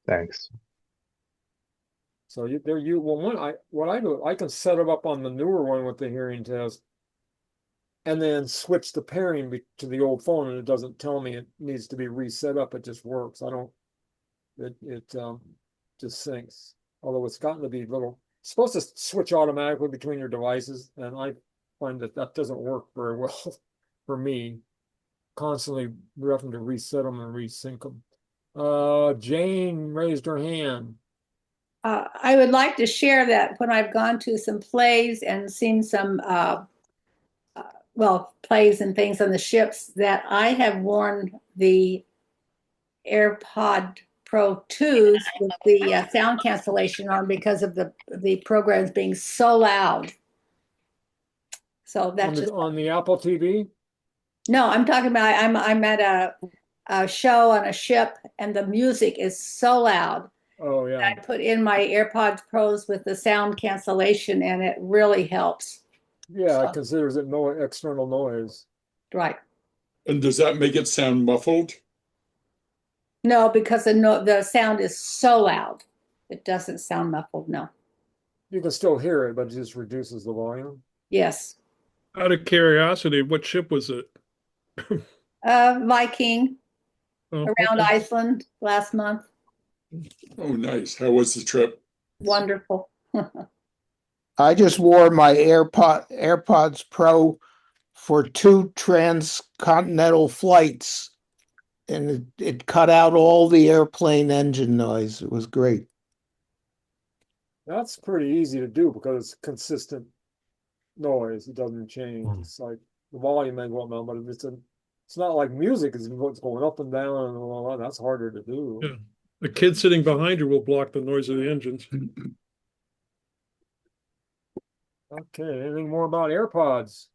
Thanks. So what I do, I can set it up on the newer one with the hearing test and then switch the pairing to the old phone, and it doesn't tell me it needs to be reset up. It just works. It just syncs. Although it's gotten to be supposed to switch automatically between your devices, and I find that doesn't work very well for me. Constantly having to reset them and resync them. Jane raised her hand. I would like to share that when I've gone to some plays and seen some plays and things on the ships, that I have worn the AirPod Pro 2s with the sound cancellation on because of the programs being so loud. So that's on the Apple TV? No, I'm talking about I'm at a show on a ship and the music is so loud. Oh yeah. I put in my AirPods Pros with the sound cancellation and it really helps. Yeah, it considers it no external noise. Right. And does that make it sound muffled? No, because the sound is so loud. It doesn't sound muffled, no. You can still hear it, but it just reduces the volume. Yes. Out of curiosity, what ship was it? Viking Oh, around okay. Iceland last month. Oh, nice. How was the trip? Wonderful. I just wore my AirPods Pro for 2 transcontinental flights, and it cut out all the airplane engine noise. It was great. That's pretty easy to do because it's consistent noise. It doesn't change. Hmm. It's like the volume may go up now, but if it's not like music. It's going up and down and all that. That's harder to do. Yeah. The kid sitting behind you will block the noise of the engines. Okay, anything more about AirPods?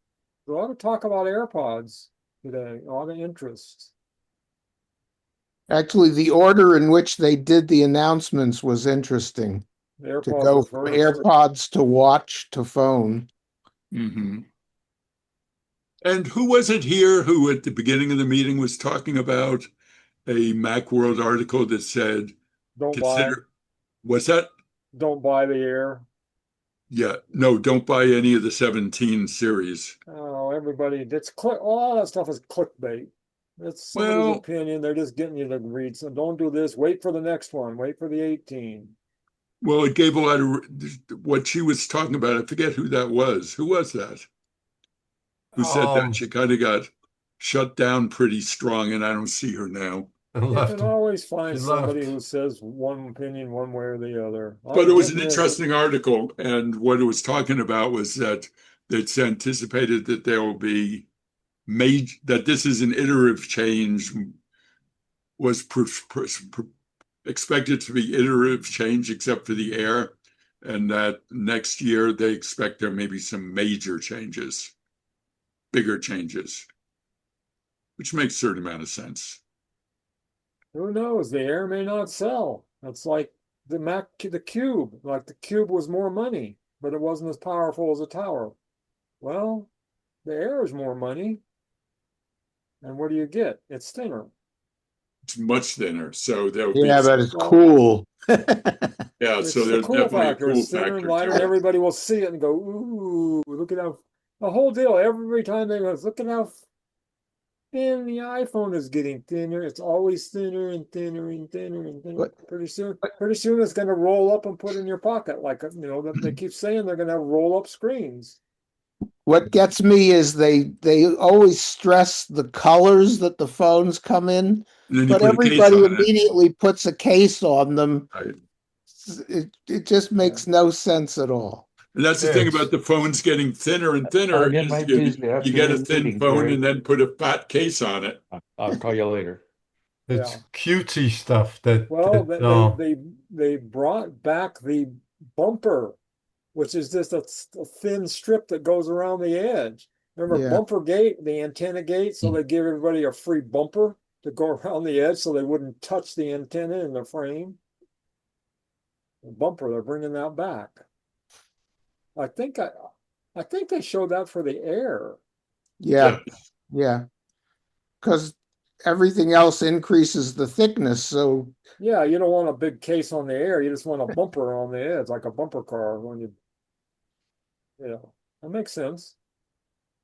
We ought to talk about AirPods today. A lot of interest. Actually, the order in which they did the announcements was interesting. The To AirPods go were from first. AirPods to watch to phone. Mm-hmm. And who was it here who at the beginning of the meeting was talking about a Macworld article that said, Don't consider, what's that? don't buy the Air. Yeah, no, don't buy any of the 17 series. Oh, everybody, all that stuff is clickbait. It's somebody's Well, opinion. They're just getting you to read. So don't do this. Wait for the next one. Wait for the 18. well, it gave a lot of what she was talking about. I forget who that was. Who was that? Who said that? She kind of got shut down pretty strong, and I don't see her now. You can always find She somebody left. who says one opinion one way or the other. But it was an interesting article, and what it was talking about was that it's anticipated that there will be that this is an iterative change, was expected to be iterative change except for the Air, and that next year they expect there may be some major changes, bigger changes, which makes a certain amount of sense. Who knows? The Air may not sell. That's like the Cube. Like the Cube was more money, but it wasn't as powerful as a tower. Well, the Air is more money. And what do you get? It's thinner. It's much thinner, so there'll be Yeah, but it's cool. yeah, It's so the there's cool definitely a factor. cool It's thinner and factor lighter, to and it. everybody will see it and go, "Ooh, look at how the whole deal." Every time they go, look at how thin the iPhone is getting thinner. It's always thinner and thinner and thinner and thinner. But- Pretty soon, it's going to roll up and put in your pocket. Like they keep saying they're going to have roll up screens. What gets me is they always stress the colors that the phones come in, And then you but put a case everybody on it. immediately puts a case on them. Right. It just makes no sense at all. And that's the thing about the phones getting thinner and thinner Again, is my Tuesday you get a afternoon thin meeting, phone Jerry. and then put a fat case on it. I'll call you later. It's cutesy stuff that, Well, that they brought back the bumper, which is just a thin strip that goes around the edge. Remember Yeah. bumper gate, the antenna gate? So they give everybody a free bumper to go around the edge so they wouldn't touch the antenna in the frame. The bumper, they're bringing that back. I think they showed that for the Air. Yeah. Yeah. Because everything else increases the thickness. So Yeah, you don't want a big case on the Air. You just want a bumper on the edge, like a bumper car when you, that makes sense.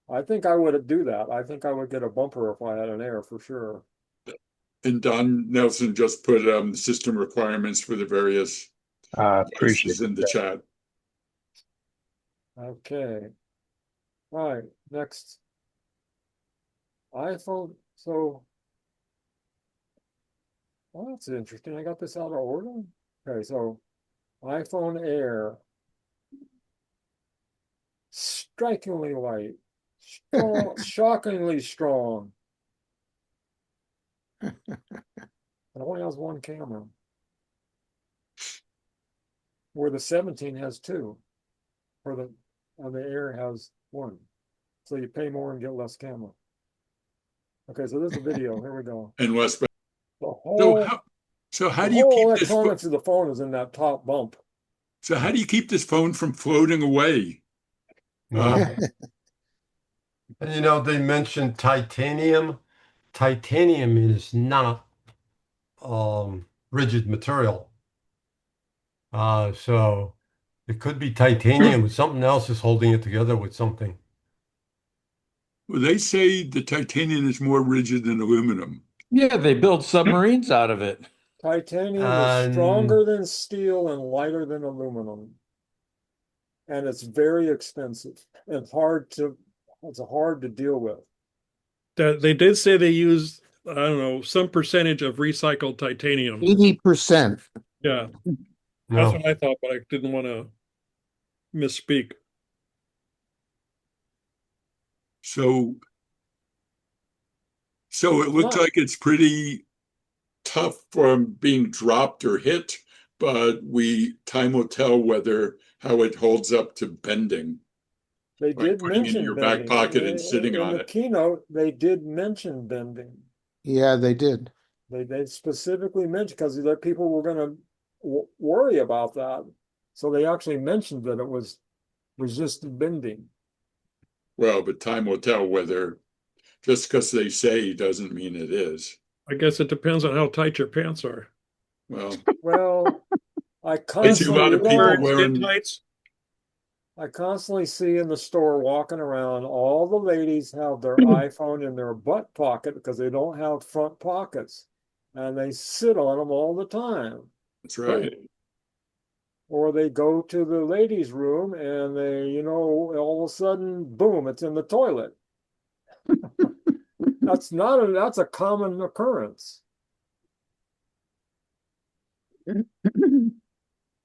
I think I would do that. I think I would get a bumper if I had an Air for sure. And Don Nelson just put system requirements for the various Appreciate cases in the chat. Okay. All right, next. iPhone. So, well, that's interesting. I got this out of order. Okay, so iPhone Air. Strikingly light. Strong, shockingly strong. It only has one camera. Where the 17 has two. Or the Air has one. So you pay more and get less camera. Okay, so this is a video. Here we go. And less. The So whole, how the do you whole keep this? electronics of the phone is in that top bump. So how do you keep this phone from floating away? and they mentioned titanium. Titanium is not rigid material. So it could be titanium, but something else is holding it together with something. Well, they say the titanium is more rigid than aluminum. Yeah, they build submarines out of it. Titanium is stronger than steel and lighter than aluminum. And it's very expensive and it's hard to deal with. They did say they use, I don't know, some percentage of recycled titanium. 80%. Yeah, that's what I thought, but I didn't want to misspeak. So it looks like it's pretty tough from being dropped or hit, but time will tell how it holds up to bending. They did putting it in mention your back bending. pocket and sitting in on the it. keynote. They did mention bending. Yeah, they did. They specifically mentioned because the people were going to worry about that, so they actually mentioned that it was resistant bending. Well, but time will tell whether just because they say doesn't mean it is. I guess it depends on how tight your pants are. Well, I see a lot of people wearing tights. I constantly see in the store walking around, all the ladies have their iPhone in their butt pocket because they don't have front pockets. And they sit on them all the time. That's right. Or they go to the ladies' room and they, all of a sudden, boom, it's in the toilet. That's a common occurrence.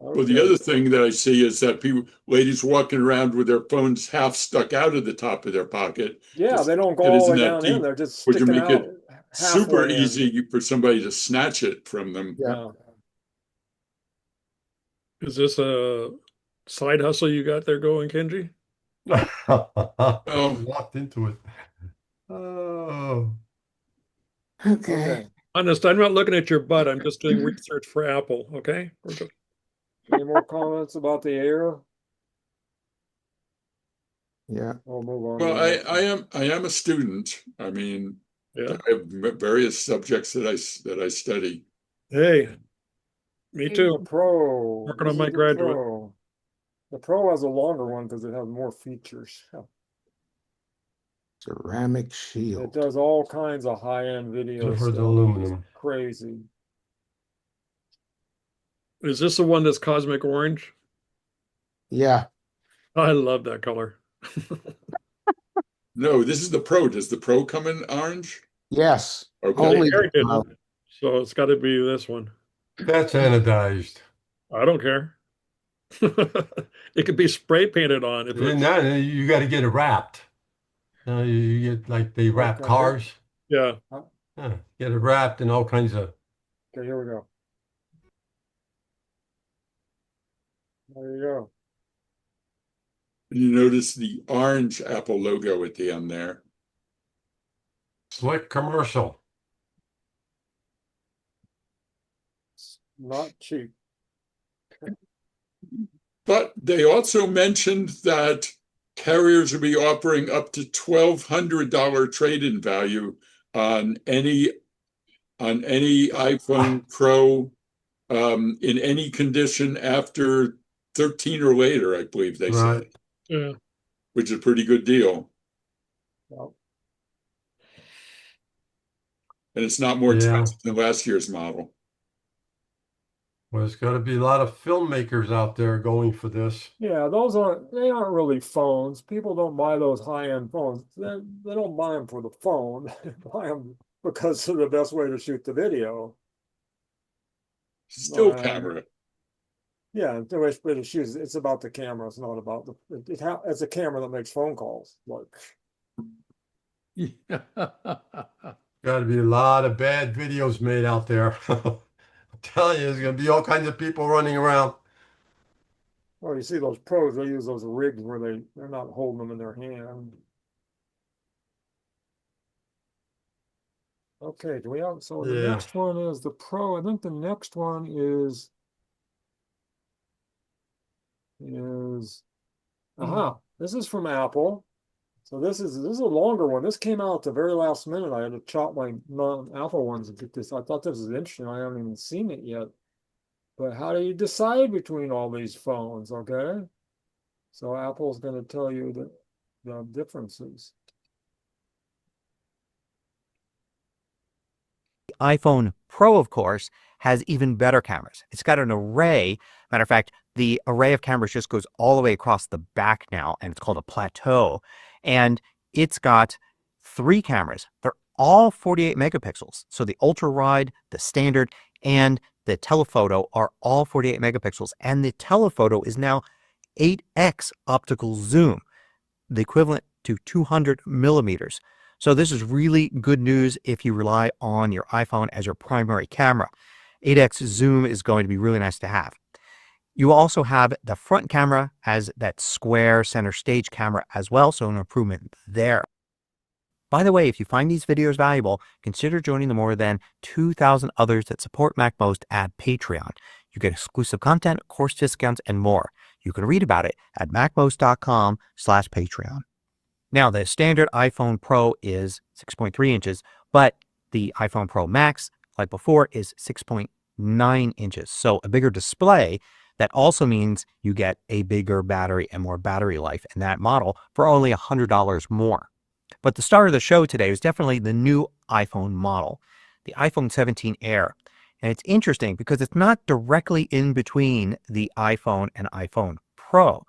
Well, the other thing that I see is that ladies walking around with their phones half stuck out of the top of their pocket. Yeah, they don't go all the way down in. They're just Would you sticking make out it super halfway in. easy for somebody to snatch it from them? Yeah. Is this a side hustle you got there going, Kenji? Walked into it. Oh. Okay. Honest, I'm not looking at your butt. I'm just doing research for Apple. Okay. Any more comments about the Air? Yeah. We'll move on. Well, I am a student. I mean, I have various subjects that I study. Hey, me too. The Pro. Working on my graduate. Pro. The Pro has a longer one because it has more features. Ceramic shield. It does all kinds of high-end video For stuff. the aluminum. It's crazy. Is this the one that's cosmic orange? Yeah. I love that color. No, this is the Pro. Does the Pro come in orange? Yes. Okay. Only the Pro. So it's got to be this one. That's anodized. I don't care. It could be spray painted on. If you got to get it wrapped. You get like they wrap cars. Yeah. Get it wrapped in all kinds of. Okay, here we go. There you go. And you notice the orange Apple logo at the end there. Slick commercial. It's not cheap. But they also mentioned that carriers will be offering up to $1,200 trade-in value on any iPhone Pro in any condition after 13 or later, I believe they said. Yeah. Which is a pretty good deal. Well, and it's not more expensive than last year's model. Well, there's got to be a lot of filmmakers out there going for this. Yeah, they aren't really phones. People don't buy those high-end phones. They don't buy them for the phone. They buy them because of the best way to shoot the video. Still camera. Yeah, the way to shoot it's about the camera. It's not about it's a camera that makes phone calls. Like, Got to be a lot of bad videos made out there. I'm telling you, there's going to be all kinds of people running around. well, you see those pros, they use those rigs where they're not holding them in their hand. Okay, do we have, so the next one is the Pro. I think the next one is this is from Apple. So this is a longer one. This came out at the very last minute. I had to chop my non-Apple ones to get this. I thought this was interesting. I haven't even seen it yet. But how do you decide between all these phones? Okay. So Apple's going to tell you the differences. iPhone Pro, of course, has even better cameras. It's got an array. Matter of fact, the array of cameras just goes all the way across the back now, and it's called a plateau. And it's got 3 cameras. They're all 48 megapixels. So the ultra wide, the standard, and the telephoto are all 48 megapixels. And the telephoto is now 8x optical zoom, the equivalent to 200 millimeters. So this is really good news if you rely on your iPhone as your primary camera. 8x zoom is going to be really nice to have. You also have the front camera as that square center stage camera as well, so an improvement there. By the way, if you find these videos valuable, consider joining the more than 2,000 others that support MacMost at Patreon. You get exclusive content, course discounts, and more. You can read about it at macmost.com/Patreon. Now, the standard iPhone Pro is 6.3 inches, but the iPhone Pro Max, like before, is 6.9 inches. So a bigger display. That also means you get a bigger battery and more battery life in that model for only $100 more. But the star of the show today is definitely the new iPhone model, the iPhone 17 Air. And it's interesting because it's not directly in between the iPhone and iPhone Pro.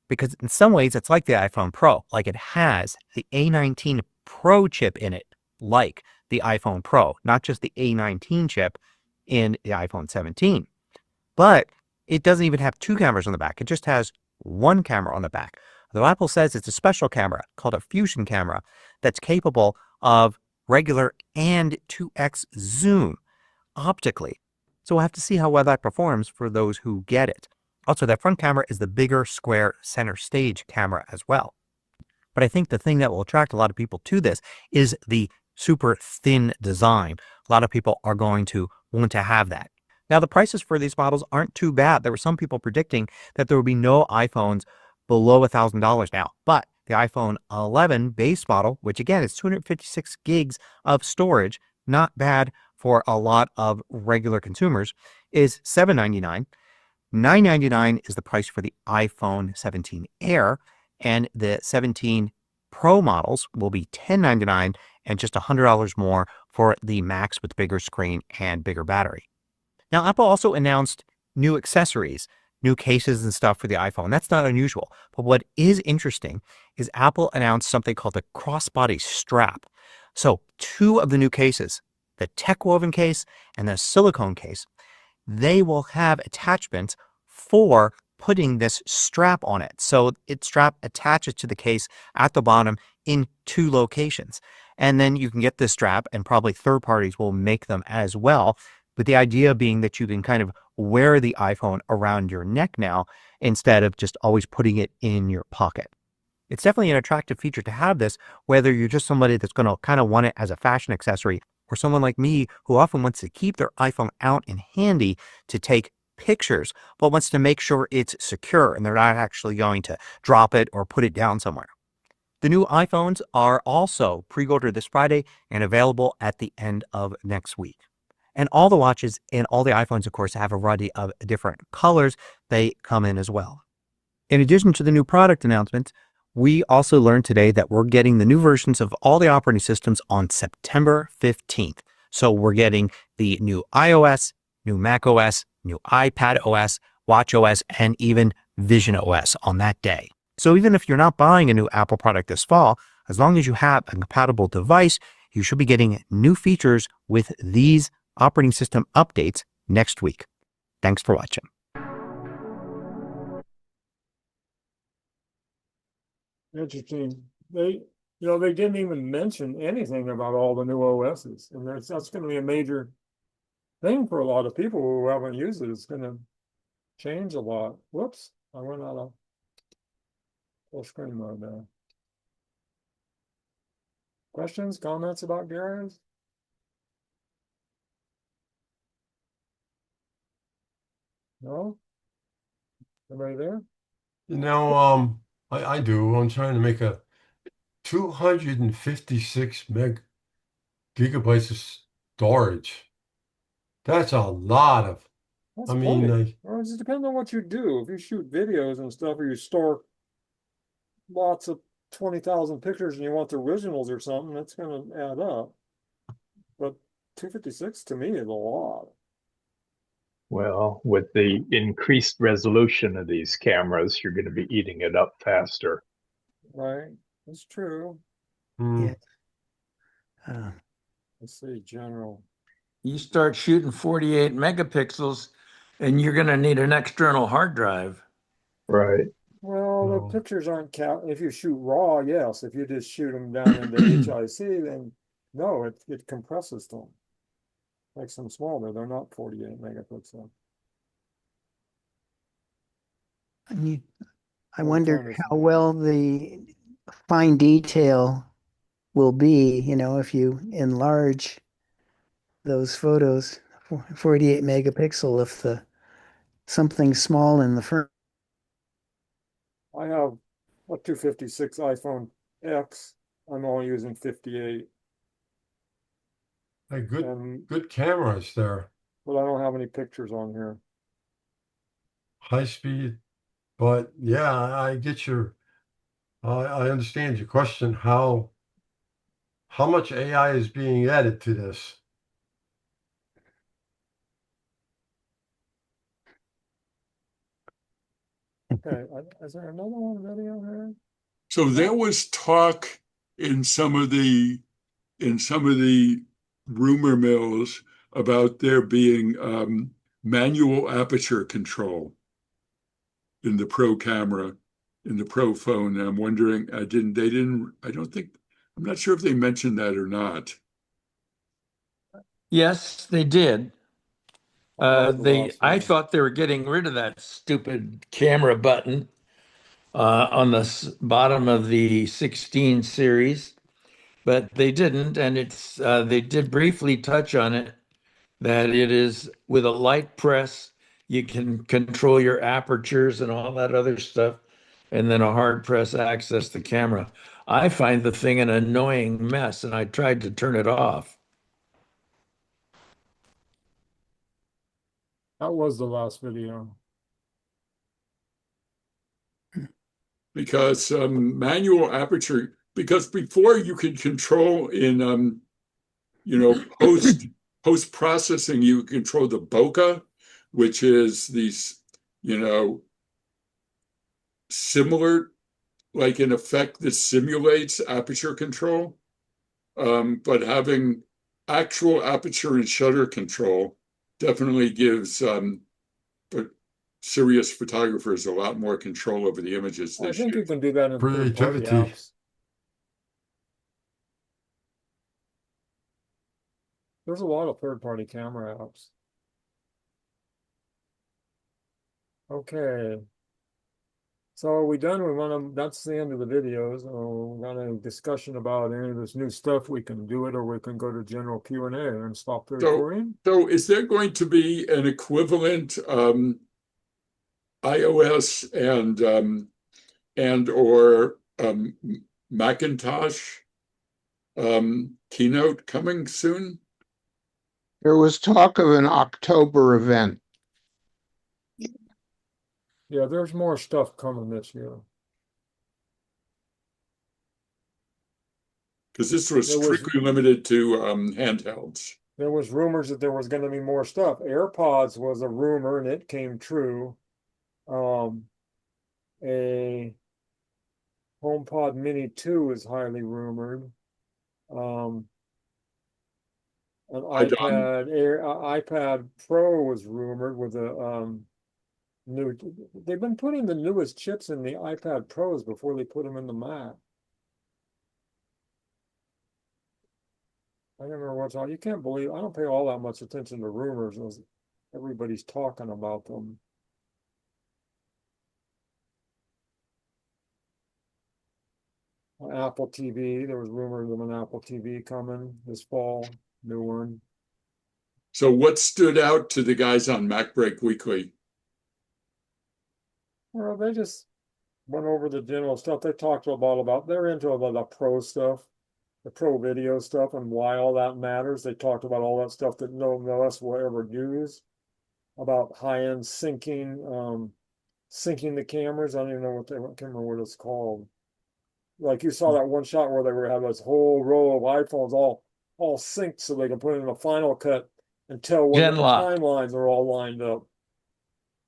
Because in some ways, it's like the iPhone Pro. Like it has the A19 Pro chip in it, like the iPhone Pro, not just the A19 chip in the iPhone 17. But it doesn't even have 2 cameras on the back. It just has 1 camera on the back. Though Apple says it's a special camera called a fusion camera that's capable of regular and 2x zoom optically. So we'll have to see how well that performs for those who get it. Also, that front camera is the bigger square center stage camera as well. But I think the thing that will attract a lot of people to this is the super thin design. A lot of people are going to want to have that. Now, the prices for these models aren't too bad. There were some people predicting that there would be no iPhones below $1,000 now. But the iPhone 11 base model, which again is 256 gigs of storage, not bad for a lot of regular consumers, is $799. $999 is the price for the iPhone 17 Air, and the 17 Pro models will be $1099 and just $100 more for the Max with bigger screen and bigger battery. Now, Apple also announced new accessories, new cases and stuff for the iPhone. That's not unusual. But what is interesting is Apple announced something called the crossbody strap. So 2 of the new cases, the tech woven case and the silicone case, they will have attachments for putting this strap on it. So its strap attaches to the case at the bottom in 2 locations. And then you can get this strap, and probably third parties will make them as well. But the idea being that you can kind of wear the iPhone around your neck now instead of just always putting it in your pocket. It's definitely an attractive feature to have this, whether you're just somebody that's going to kind of want it as a fashion accessory, or someone like me who often wants to keep their iPhone out and handy to take pictures, but wants to make sure it's secure and they're not actually going to drop it or put it down somewhere. The new iPhones are also pre-ordered this Friday and available at the end of next week. And all the watches and all the iPhones, of course, have a variety of different colors. They come in as well. In addition to the new product announcements, we also learned today that we're getting the new versions of all the operating systems on September 15th. So we're getting the new iOS, new macOS, new iPad OS, watchOS, and even Vision OS on that day. So even if you're not buying a new Apple product this fall, as long as you have a compatible device, you should be getting new features with these operating system updates next week. Thanks for watching. Interesting. They didn't even mention anything about all the new OSs, and that's going to be a major thing for a lot of people who haven't used it. It's going to change a lot. Whoops, I went out of full screen mode now. Questions, comments about Garage? No? Anybody there? I do. I'm trying to make a 256 gigabytes of storage. That's a lot of. That's plenty. Well, it just depends on what you do. If you shoot videos and stuff, or you store lots of 20,000 pictures and you want the originals or something, that's going to add up. But 256 to me is a lot. Well, with the increased resolution of these cameras, you're going to be eating it up faster. Right, that's true. Hmm. Yeah. Let's see, general. You start shooting 48 megapixels and you're going to need an external hard drive. Right. Well, the No. pictures aren't count. If you shoot raw, yes. If you just shoot them down into HIC, then no, it compresses them. Makes them smaller. They're not 48 megapixel. I I'm wonder trying to how well the fine detail will be, if you enlarge those photos, 48 megapixel, if the something small in the front. I have a 256 iPhone X. I'm only using 58, Hey, and good cameras there. but I don't have any pictures on here. High speed. But yeah, I get I understand your question. How much AI is being added to this? Okay, is there another one video here? So there was talk in some of the rumor mills about there being manual aperture control in the Pro camera, in the Pro phone. And I'm wondering, I don't think, I'm not sure if they mentioned that or not. Yes, they did. I one. thought they were getting rid of that stupid camera button on the bottom of the 16 series, but they didn't, and they did briefly touch on it, that it is with a light press, you can control your apertures and all that other stuff, and then a hard press access the camera. I find the thing an annoying mess, and I tried to turn it off. That was the last video. Because manual aperture, because before you could control in post processing, you control the bokeh, which is these, similar, like in effect, that simulates aperture control. But having actual aperture and shutter control definitely gives serious photographers a lot more control over the images they I think you shoot. can do that in third-party Creativity. apps. There's a lot of third-party camera apps. Okay. So are we done? That's the end of the videos. We got a discussion about any of this new stuff. We can do it, or we can go to general Q&A and stop the recording. So is there going to be an equivalent iOS and or Macintosh keynote coming soon? There was talk of an October event. Yeah, there's more stuff coming this year. Because this was strictly limited to handhelds. There was rumors that there was going to be more stuff. AirPods was a rumor, and it came true. A HomePod Mini 2 is highly rumored. An iPad Pro was rumored with a new. They've been putting the newest chips in the iPad Pros before they put them in the Mac. I don't remember what's all. You can't believe. I don't pay all that much attention to rumors as everybody's talking about them. Apple TV. There was rumors of an Apple TV coming this fall. New one. So what stood out to the guys on MacBreak Weekly? Well, they just went over the general stuff. They talked about they're into about the pro stuff, the pro video stuff, and why all that matters. They talked about all that stuff that no one else will ever use, about high-end syncing, syncing the cameras. I don't even know I can't remember what it's called. Like you saw that one shot where they were having this whole row of iPhones all all synced so they can put it in a Final Cut and tell when the Genlock. timelines are all lined up.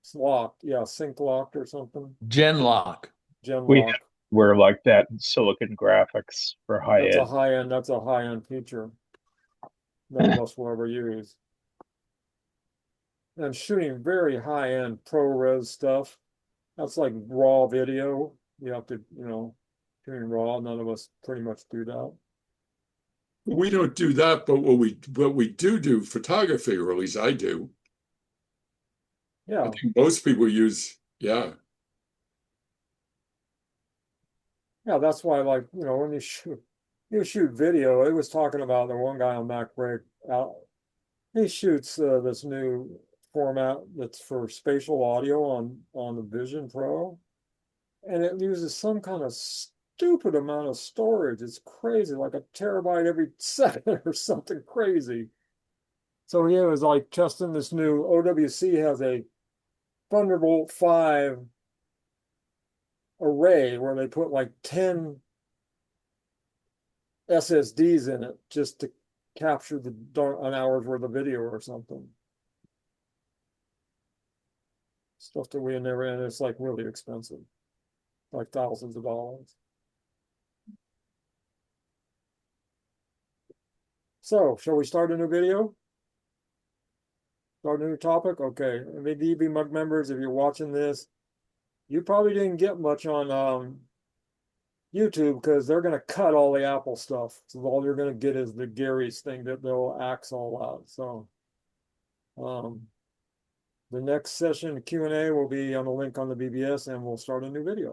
It's locked, yeah, sync locked or something. Genlock. Genlock. We're like that in Silicon Graphics for high That's a end. high-end, that's a high-end feature. None of us will ever use. And shooting very high-end ProRes stuff. That's like raw video. You have to, shooting raw. None of us pretty much do that. We don't do that, but what we do photography, or at least I do. Yeah. I think most people use, yeah. Yeah, that's why, like, when you shoot video, it was talking about the one guy on MacBreak out. He shoots this new format that's for spatial audio on the Vision Pro, and it uses some kind of stupid amount of storage. It's crazy, like a terabyte every second or something crazy. So he was like testing this new OWC has a Thunderbolt 5 array where they put like 10 SSDs in it just to capture an hour's worth of video or something. Stuff that we never, and it's like really expensive, like thousands of dollars. So, shall we start a new video? Start a new topic? Okay. Maybe DVMUG members, if you're watching this, you probably didn't get much on YouTube because they're going to cut all the Apple stuff. So all you're going to get is the Gary's thing that they'll axe all out. So the next session Q&A will be on the link on the BBS, and we'll start a new video.